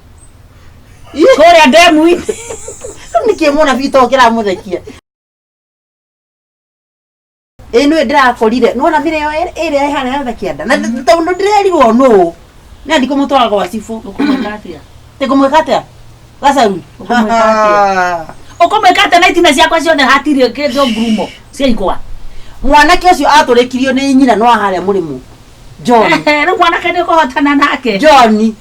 Kũrĩa ndemu-inĩ. Nĩkĩ mũna bito kĩramũthekia. Nĩ ndĩrakorire. Nĩwona mĩrĩo ĩrĩa ĩhana yothe kĩanda. Na tondũ ndĩrerirwo nũ. Nĩ ndikũmũtwara gwa cibũ. Ũkũmwĩka atĩa? Tĩkũmwĩka atĩa? Gacaru. Ũkũmwĩka atĩa na itina ciakwa ciothe hatirĩ kĩndũ ngurumo ciaigua. Mwanake ũcio atũrĩkirio nĩ nyina no harĩa mũrĩmo. John. Rĩu mwanake nĩ ũkũhotana nake. John.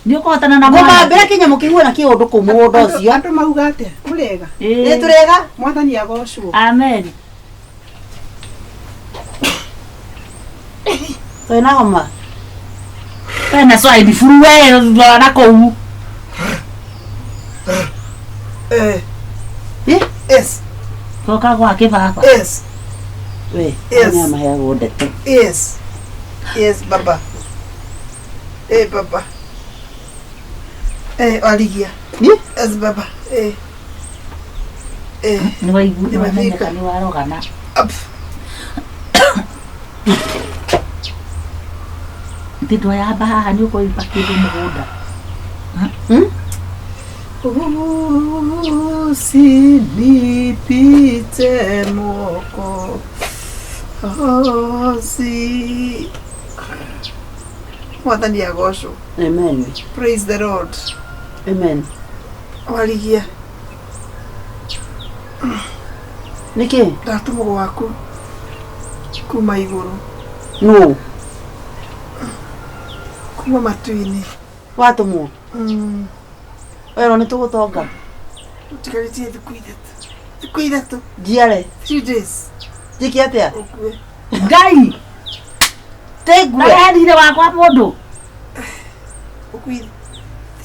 Nĩ ũkũhotana na mwana. Mũmambĩra kĩnyamũ kĩhuana kĩũndũ kũu mũgũnda ũcio. Andũ mauga atĩa? Mũrega. Nĩ tũrega. Mwathani agocwo. Amen. Twĩna homa. Pena swali furu wewe na kũu. Yes. Toka kwa kibaba. Yes. We. Yes. Nyama ya ndeto. Yes. Yes baba. Baba. Aligia. Yes baba. Ni waigu ni warogana. Nditwa ya baha ni uko ipakido mũgũnda. Usinipite moko. si Mwathani agocwo. Amen. Praise the Lord. Amen. Warigia Niki? Ndatumwo gwaku kuma iguru. No. Kuma matu-ini. Watumwo? Wero nĩ tũgũtonga. Tikaritie thiku ithatu. Njiare? 3 days. Njĩke atĩa? Ũkue. Ngai. Tegue. Ndaherire wakwa mũndũ. Ũkue.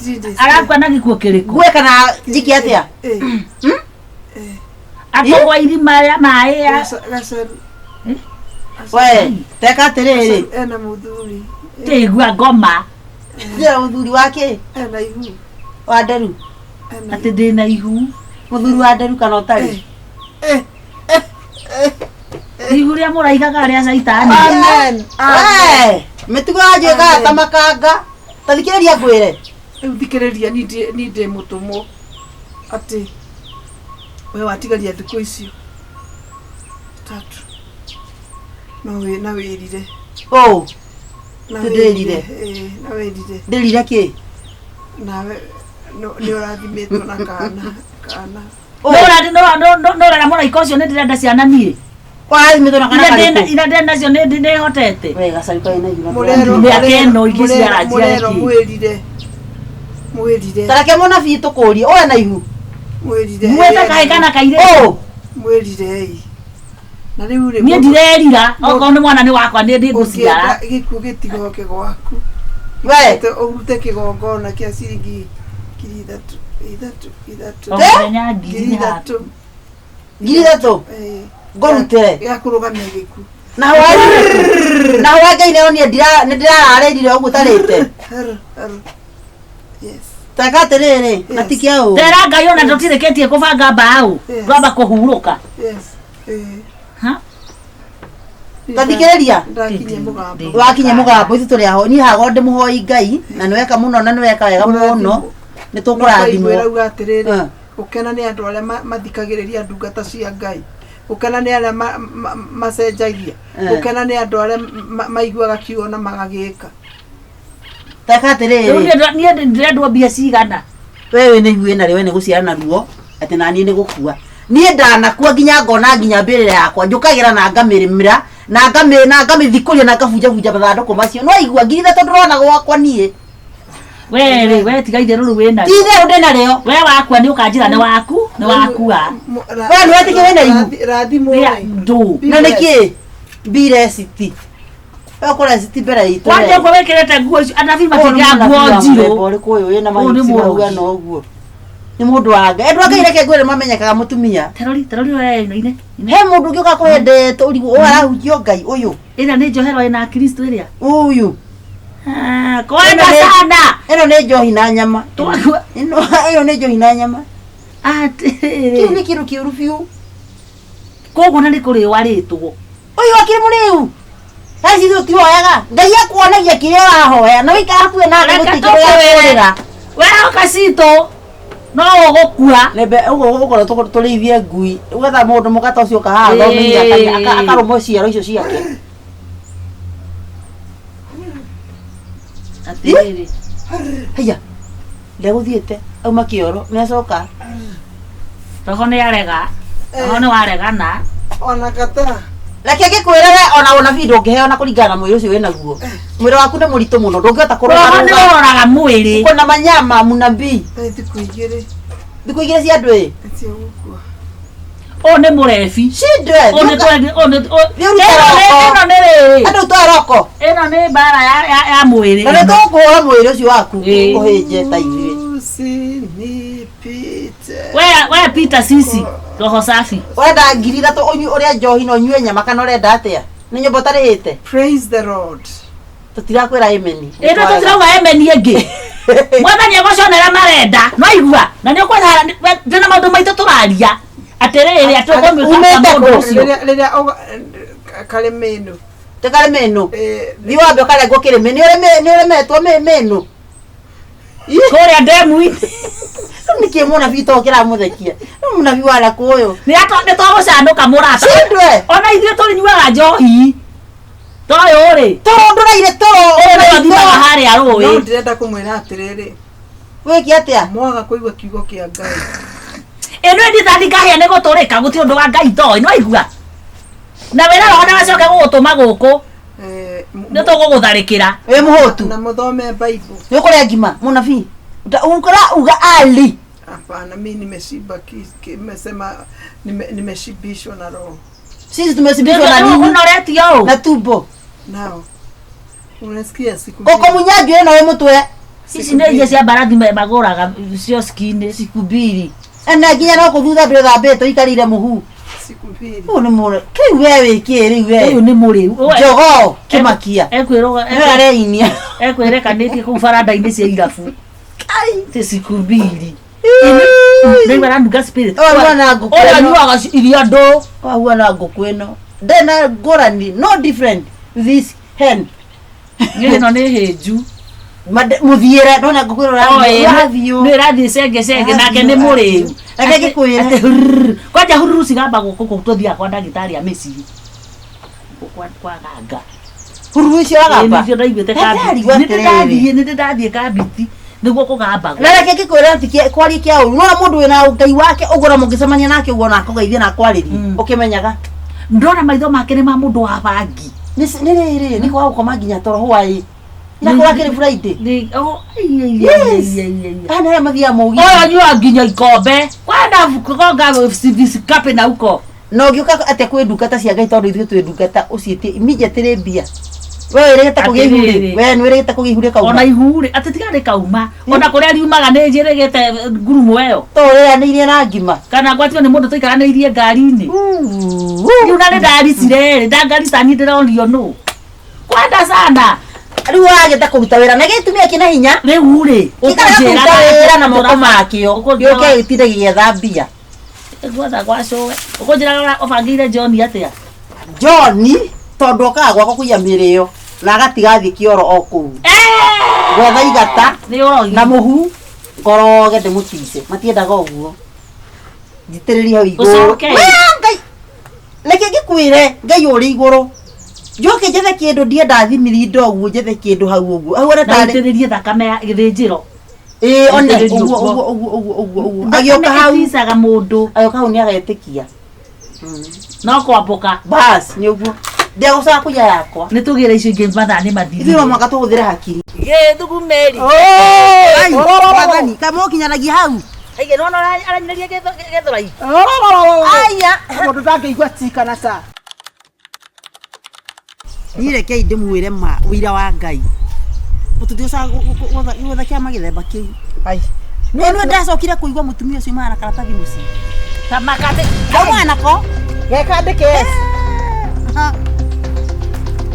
3 days. Arakwa na gĩkuũ kĩrĩkũ? Gue kana njĩke atĩa? Akogwa irima rĩa maĩ ya Gacaru. We, teka atĩrĩrĩ. Ena mũthuri. Tĩigua ngoma. Ndĩra mũthuri wake? Ena ihu. Wa nderu? Atĩ ndĩna ihu. Mũthuri wa nderu kana ũtarĩ? Ihu rĩa mũraigaga rĩa caitani. Amen. We, mĩtugo yanjĩkaga ta makanga. Ta thikĩrĩria ngwĩre. Rĩu thikĩrĩria ni ndĩ mũtũmwo atĩ we watigaria thikũ icio 3 na wĩrire. Oh, Na ndĩrire. Na wĩrire. Ndĩrire kĩ? Nawe nĩ ũrathimĩtwo na kana. Nora mũraika ũcio nĩ ndĩrenda ciana niĩ. Warathimĩtwo na kana karĩkũ? Ina ndĩrenda cio nĩ hotete. Wega caruka ina igura. Mũrero ingĩciara mwĩrire. Tareke mũnabii tũkũrie. Oya na ihu. Mwĩrire. Mweta kaĩ kana kairĩ. Oh, mwĩrire. Na rĩu niĩ ndirerira okorwo nĩ mwana nĩ wakwa nĩ ndĩngũciara. Gĩkuũ gĩtigoke gwaku. we. Ũrute kĩgongona kĩa ciringi 3,000. Mũthenya ngiri Ngiri ithatũ. Ngorutĩre. Ya kũrũgamia gĩkuũ. Na wa Ngai nĩo niĩ nĩndĩrararĩrire ũguo tarĩte. Yes. Teka atĩrĩrĩ, na ti kĩa ũũ. Tera Ngai ona tũtirĩkĩtie kũbanga mbaũ. Twamba kũhurũka. Yes. Ha? Tathikĩrĩria. Ndakinyia mũgambo. Wakinya mũgambo ici tũrĩ aho. Niĩ hago ndĩmũhoi Ngai na nĩweka mũno na nĩweka wega mũno. Nĩ tũkũrathimwo. Rauga atĩrĩrĩ, gũkena nĩ andũ arĩa mathikagĩrĩria ndungata cia Ngai. Gũkena nĩ arĩa macenjagia. Gũkena nĩ andũ arĩa maiguaga kiugo na magagĩka. Teka atĩrĩrĩ. Niĩ ndĩrendwo mbia cigana. Wewe nĩ ihu ĩna rĩo nĩ gũciara naruo atĩ naniĩ nĩ gũkua. Niĩ ndanakua nginya ngona nginya mbĩrĩra yakwa njũkagĩra na ngamĩrĩmĩra na ngamĩthikũria na ngabunjabunja mathandũkũ macio. No igua ngiri ithatũ ndĩrona gwakwa niĩ. We tiga itherũ rĩu wĩna. Ti itherũ ndĩna rĩo. We wakua nĩ ũkanjĩra nĩ wakua. We nĩwetĩkia wĩna ihu. Rathimwo. Na nĩkĩ? Bireciti. Ũkũreciti mbere itũ. Wanja ũguo wĩkĩrĩte nguo icio anabii matingĩaga nguo njirũ. Ũrĩkũ ũyũ wĩna mahiũ maugana ũguo. Nĩ mũndũ wa Ngai. Andũ a Ngai reke ngwĩre mamenyekaga mũtumia. Terori we ino-inĩ. He mũndũ ũngĩ ũka kũhende ũrigu ũyũ arahunjio Ngai ũyũ. Ĩno nĩ njohero ĩna Kristo ĩrĩa. Ũyũ. Kwenda sana. Ĩno nĩ njohi na nyama. Ĩno nĩ njohi na nyama. Atĩrĩ. Kĩu nĩ kĩndũ kĩũru biũ. Koguo na nĩ kũrĩ warĩtwo. Ũyũ akĩrĩ mũrĩu. Haici tũtioyaga. Ngai akuonagia kĩrĩa ũrahoya na wĩikara hakuhĩ nawe mũtikĩrĩa. We oka citũ. No ũgũkua. Lembe ũguo ũgũkorwo tũrĩithie ngui. Ũgetha mũndũ mũgata ũcio kahaha thomithia akarũmwo ciaro icio ciake. Atĩrĩ. Haya. Ndegũthiĩte. Auma kĩoro. Nĩacoka. Roho nĩ arega. Roho nĩ waregana. Ona kata. Reke ngĩkwĩre we ona ũnabii ndũngĩheo na kũringana na mwĩrĩ ũcio wĩnaguo. Mwĩrĩ waku nĩ mũritũ mũno ndũngĩhota kũrũga. Roho nĩ ũroraga mwĩrĩ. Kuna manyama munabii. Thikũ igĩrĩ. Thikũ igĩrĩ cia andũ ĩ. Cio gũkua. O nĩ mũrebi. Cindwe. Ĩno nĩ rĩ. Andũ twaroko. Ĩno nĩ mbara ya mwĩrĩ. Na nĩtũkũhũra mwĩrĩ ũcio waku ũhĩnje ta ithuĩ. We Peter sisi roho safi. Wenda ngiri ithatũ ũrĩa njohi na ũnyue nyama kana ũrenda atĩa? Nĩ nyũmba ũtarĩhĩte. Praise the Lord. Tũtirakwĩra ameni. Ĩno tũtirauga ameni ĩngĩ. Mwathani agũconera marenda. No igua. Na nĩ ũkwenda ndĩna maũndũ maitũ tũraria. Atĩrĩrĩ atũkũmĩka mũndũ ũcio. Rĩrĩa karĩ mĩnũ. Tĩ karĩ mĩnũ. Thiĩ wambe ũkarengwo kĩrĩmĩ. Nĩ ũremetwo mĩnũ. Kũrĩa ndemu-inĩ. Niki munabii to kira muthekia. Munabii wala kuyo. Ni atonde to gucanduka murata. Sindwe. Ona ithuĩ tũrĩ nyuaga njohi. Toyo ri. Toro ire toro. Ore thimaga harĩa No rũĩ. ndirenda kumwĩra atĩrĩrĩ. Wiki atia? Mwaga kũigua kiugo kĩa Ngai. Ĩno ndithathi ngahĩa nĩ gũtũrĩka gũtirĩ ũndũ wa Ngai toĩ no igua. Na wĩra wao nĩwacoke gũgũtũma gũkũ. Nĩ tũgũgũtharĩkĩra. Wĩ mũhũtu. Na muthome Bible. Nĩ kũrĩa ngima munabii. Ukora uga ali. Hapana, mimi nimeshiba nimesema nimeshibishwa na roho. Sisi tumesibishwa na nini? Unoretio. Na tumbo. Nao. Unasikia siku. Koko munyaji wewe na wewe mutwe. Sisi nĩ iria cia mbarathi magũraga cio skinĩ. Siku mbili. Ana nginya no kuthutha ndĩ thambĩte ikarire muhu. Siku mbili. Ũyũ nĩ mũre. Kĩu wewe kĩrĩ wewe. Ũyũ nĩ mũrĩu. Jogo kĩmakia. Ekwĩroga areinia. Ekwĩrekanĩtie kũu baranda-inĩ cia irabu. Ai, te siku mbili. Nĩ baranduga spirit. Ora na ngũkũ. Ora nyuaga iria ndũ. Kwa na ngũkũ ĩno. Ndena ngorani no different this hen. Ĩno nĩ hĩnju. Muthiire ndona ngũkũ ĩno nĩ rathiĩ cenge nake nĩ mũrĩu. Ake gĩkwĩra. Kwanja hururu cigamba gũkũ tũthiaga kwa ndagĩtarĩ a mĩciri. Kwa ganga. Hururu icio agamba. Nĩcio ndaiguĩte kambiti. Nĩ ndathiĩ kambiti. Nĩguo kũgamba. Na reke gĩkwĩra atĩ kwari kĩa ũru. Nona mũndũ wĩna Ngai wake ũgũra mũngĩcemania nake ũguo na akũgeithia na kwarĩria. Ũkĩmenyaga. Ndona maitho make nĩ ma mũndũ wa bangi. Nĩ rĩrĩ nĩ kwa gũkoma nginya toro hwaĩ. Ina kwa kĩrĩ Friday. Ana mathia mũgi. Oyo nyua nginya ikombe. Kwenda kugonga visikape na uko. No ngĩũka atĩ kwĩ ndungata cia Ngai tondũ ithuĩ twĩ ndungata ũciĩtie immediately mbia. Wewe ũrĩgĩte kũgĩa ihurĩ. Wewe nĩ ũrĩgĩte kũgĩa ihurĩ kauma. Ona ihurĩ atĩ tigarĩ kauma. Ona kũrĩa riumaga nĩ njĩrĩgĩte ngurumo ĩyo. Tũrĩanĩirie na ngima. Kana gwatio nĩ mũndũ tũikaranĩirie ngari-inĩ. Rĩu na nĩ ndaricire ndangarica niĩ ndĩronio nũ. Kwenda sana. Rĩu agĩte kũruta wĩra na gĩtumia kĩna hinya. Rĩu rĩ ũkũnjĩra wĩra na moko makĩo. Gĩũke gĩtinde gĩgĩetha mbia. Gwatha gwacowe. Ũkũnjĩra ũbangĩire John atĩa? John tondũ okaga gwakwa kũiya mĩrĩo na agatiga thiĩ kĩoro o kũu. Gwetha igata na mũhu ngoroge ndĩmũtice matiendaga ũguo. Njitĩrĩria hau igũrũ. Ngai reke ngĩkwĩre Ngai ũrĩ igũrũ. Njoke njethe kĩndũ ndienda thimiri ndoguo njethe kĩndũ hau ũguo. Hau ona tarĩ ndĩrĩrie thakame ya gĩthĩnjĩro. One ũguo. Agĩoka hau ticaga mũndũ. Agĩoka hau nĩ agetĩkia. No kwambuka. Bas nĩ ũguo. Ndiagũcaga kũiya yakwa. Nĩ tũgĩre icio ingĩ mathaa nĩ mathiri. Ithuĩ no mũhaka tũhũthĩre hakiri. Thugumeri. Wathani kama ũkinyanagia hau. Aige no aranyĩrĩria gĩthũrai. Aya Mũndũ ndangĩigua tikana ta. Nĩrekei ndĩmwĩre ma ũira wa Ngai. Mũtũthiũca gũtha kĩama gĩthemba kĩu. Ai. Nĩ ndacokire kũigua mũtumia ũcio mara karatathi mũciĩ. Tamakate. Kama nako. Gekandĩke.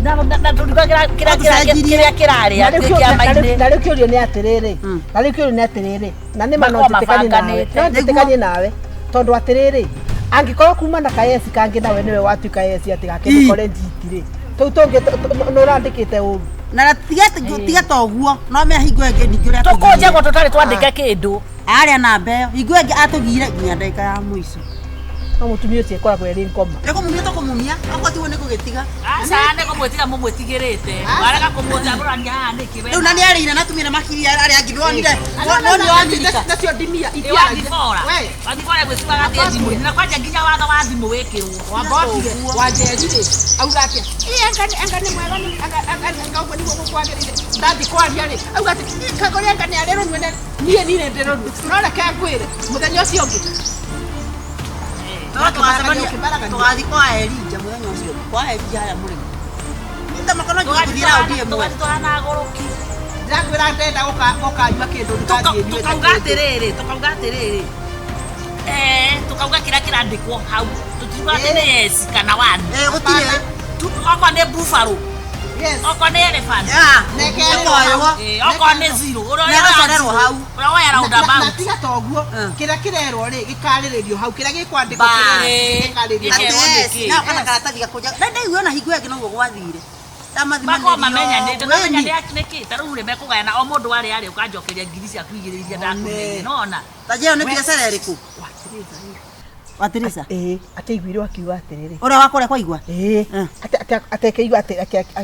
Na kĩrĩa kĩrarĩa kĩama-inĩ. Na rĩu kĩũrio nĩ atĩrĩrĩ. Na nĩ manotĩkanie nawe. Tondũ atĩrĩrĩ. Angĩkorwo kuma na kaesi kangĩ nawe nĩwe watuĩka yesi atĩ gakĩkore njiti-rĩ. Tũu tũngĩ nũrandĩkĩte ũru. Na tiga ta ũguo no mĩa hingo ĩngĩ ningĩ ũrĩa tũkũnje gwa tũtarĩ twandĩke kĩndũ. Arĩa namba ĩyo hingo ĩngĩ atũgire nginya ndagĩka ya mũico. No mũtumia ũcio ĩkoragwo ĩrĩ ngoma. Nĩkũmumia tũkũmumia okorwo tiguo nĩ gũgĩtiga. Aca nĩkũmwĩtiga mũmwĩtigĩrĩte. Warega kũmũjagũrania haha nĩkĩ we. Rĩu na nĩarĩire na tumia na makiria arĩa angĩ nĩwonire. Nĩ wathirika. Nacio ndimia Wathibora. Wathibora gwĩcibaga atĩ thimũ-inĩ na kwanja nginya watho wa thimũ wĩkĩrwo. wambotire wanjerire auga atĩa anga nĩ mwega anga ũguo nĩguo gũkwagĩrĩire ndathi kwaria rĩ auga atĩ kagore anga nĩ arĩrwo mwene niĩ nĩ ndĩrwo no reke ngwĩre mũthenya ũcio ũngĩ tũgathi kwa Elija mũthenya ũcio kwa Elija harĩa mũrĩmo nĩndamakono ngĩthira ũndie mwe tũhana agũrũki ndagwĩra ndenda gũkanyua kĩndũ tũkauga atĩrĩrĩ tukauga kĩrĩa kĩrandĩkwo hau tũtiuga atĩ nĩ yes kana one gũtirĩ okorwo nĩ buffalo okorwo nĩ elephant okorwo nĩ zero ũrĩa hau ũrĩa woya roundabout na tiga ta ũguo kĩrĩa kĩrerwo rĩ gĩkarĩrĩrio hau kĩrĩa gĩkwandĩkwo na kana karatathi gakũnja ndaiguona hingo ĩngĩ noguo gwathire Mako mamenya niki taru ri mekugayana o mundu ari ukanjokeria ngiri cia kuigiriria ndakumenya nona tajeo ni biashara iriku Watirisa ateiguire akiuga atiriri ora wakore kwa igwa atekeigwa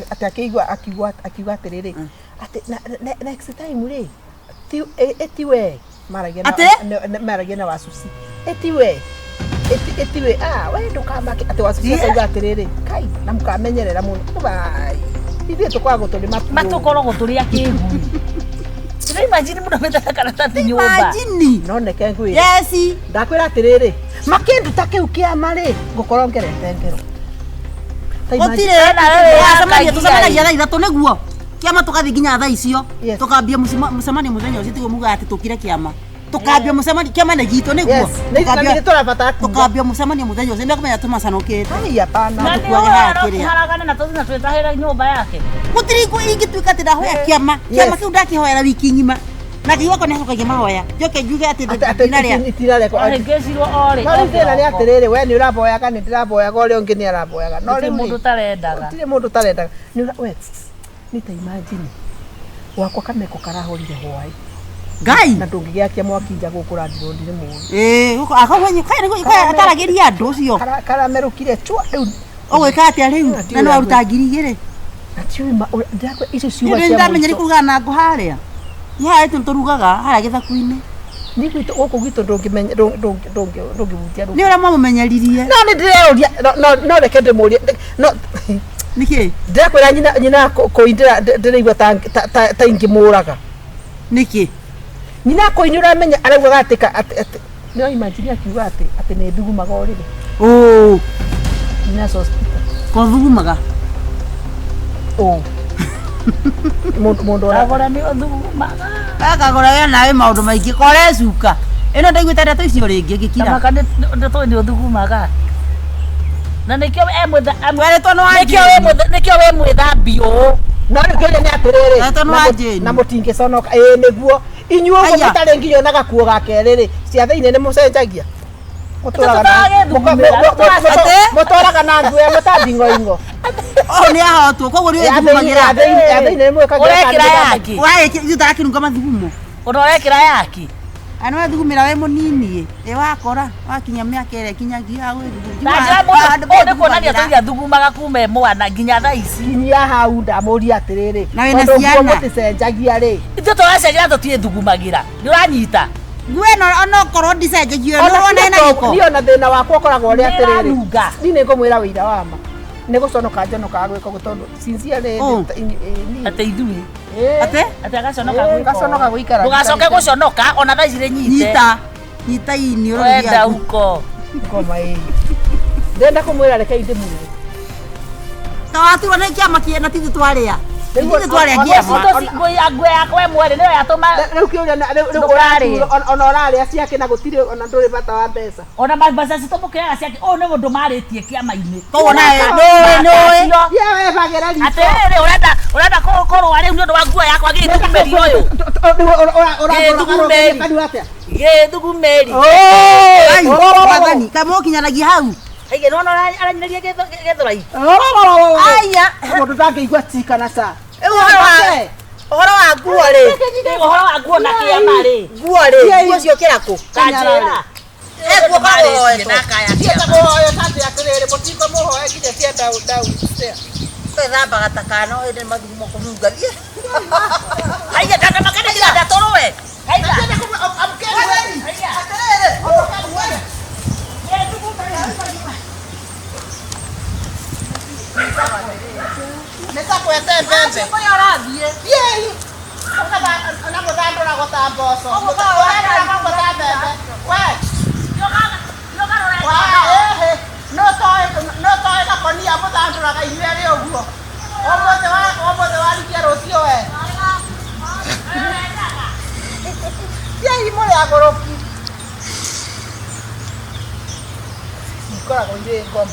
atekeigwa akiuga atiriri ate next time ri etiwe maragia na wasusi etiwe we ndukamake ati wasusi akiuga atiriri kai na mukamenyerera muno bai ithe tukwago tuli matukoro tuli akiguri Sina imagine muno metaka karatathi nyumba. Imagine. None kengwi. Yes. Ndakwira atiriri. Makindu takeukia mari ngukorongerete ngero. Otire na wewe asamaria tusamanagia thaa ithatu niguo. Kiama tukathi nginya thaa icio. Tukambia mucemanio muthenya ucio tigo muga ati tukire kiama. Tukambia mucemanio kiama na gitu niguo. Tukambia mucemanio muthenya ucio ndakumenya tumacanukite. Ai hapana. Na tukwage haragana na tuthi na twetahira nyumba yake. Gutiri ingituika ati ndahoya kiama. Kiama kiu ndakihoya wiki ngima. Na kiugo ko nehokagia mahoya. Joke njuge ati itinare ko. Ngecirwo ore. No ndira ni atiriri we ni uraboya kana ndiraboya ore ungi ni araboyaga. No ri mundu tarendaga. Tire mundu tarendaga. Ni we nita imagine wakwa kameko karahorire hwai ngai na ndungigiakia mwaki nja gukura ndirondire mundu guko akahwenye kai niguo ataragiria andu ucio karamerukire chwa riu ogwika atia riu na no aruta ngiri igiri atiuma ndakwe icio ciuba cia ndamenya ni kuruga na ngo haria ya etu turugaga haria githaku-ini ni gwitu guku gwitu ndungimenya ndungibutia ni ura mwamumenyeririe no ni ndireoria no reke ndimurie no niki ndakwira nyina koindira ndireigwa ta ingimuraga niki nyina koinura menya arauga atika no imagine akiuga ati ne thugumaga orire nyina hospital ko thugumaga mundu agora ni thugumaga akagora we nawe maundu maingi kore cuka ino ndaiguite ndeto icio ringi ngikira kama ndeto ni thugumaga na nikio we mwithambio no ngene ni atiriri na mutingi conoka niguo inyuo mutare nginyo na gakuo gakeriri ciathe ine ni mucenjagia mutoraga na nguo mutandingo ingo ni ahotwo koguo ni thugumagira athe ine ni mwekagira yaki yutarakirunga mathugumo unorekira yaki Ano thugumira we munini wakora wakinya miaka ire kinyagia we ndira kuonagia turia thugumaga kume mwana nginya thaa ici kinya hau ndamuria atiriri na wena ciana muticenjagia ri ithu turacenjia tutie thugumagira ni uranyita gweno ono korwo ndicenjagio no wona ina giko ni ona thina wakwa koragwo ri atiriri ni ne ngomwira wira wama ne guconoka njonoka gwika gutondu sincerely ate ithui ate agaconoka gwikara ugacoke guconoka ona thaa icire nyita ini wenda uko ngoma ii ndenda kumwira reke inde muno tawatu wana kiama kiena tithu twaria Ndio twale kiama ngwe yakwe mwere niyo yatuma riu kiuria riu ona oraria ciake na gutiri ona nduri bata wa mbeca ona mabasa citomukiraga ciake ni mundu maritie kiama-ini tona no yewe bagira ri atere urenda korwa riu ndio wa nguo yakwa githugumeri uyu githugumeri ai magani kama kinyanagia hau Ege no aranyiririe gethurai. Aya, mundu ndangeigua tikana sa. Ohoro wa nguo ri. Ohoro wa nguo na kiama ri. Nguo ri. Nguo cio kiraku. Kanjira. Nguo kahoyo na kaya. Tieta kuhoyo tatu atiriri mutiko muhoyo nginya cia dau. Thamba gatakano ende mathugumo kununga. Aya kaka makana gira torowe. Aya. Nesa kwete mbembe. Kwa yorathie. Yei. Ona muthambura gutamboco. Ona muthambura mbembe. We. Yoga. No toy na konia muthambura ga inyere uguo. Omothe warikia rucio we. Yei muri agoroki. Ikora go ire ngoma.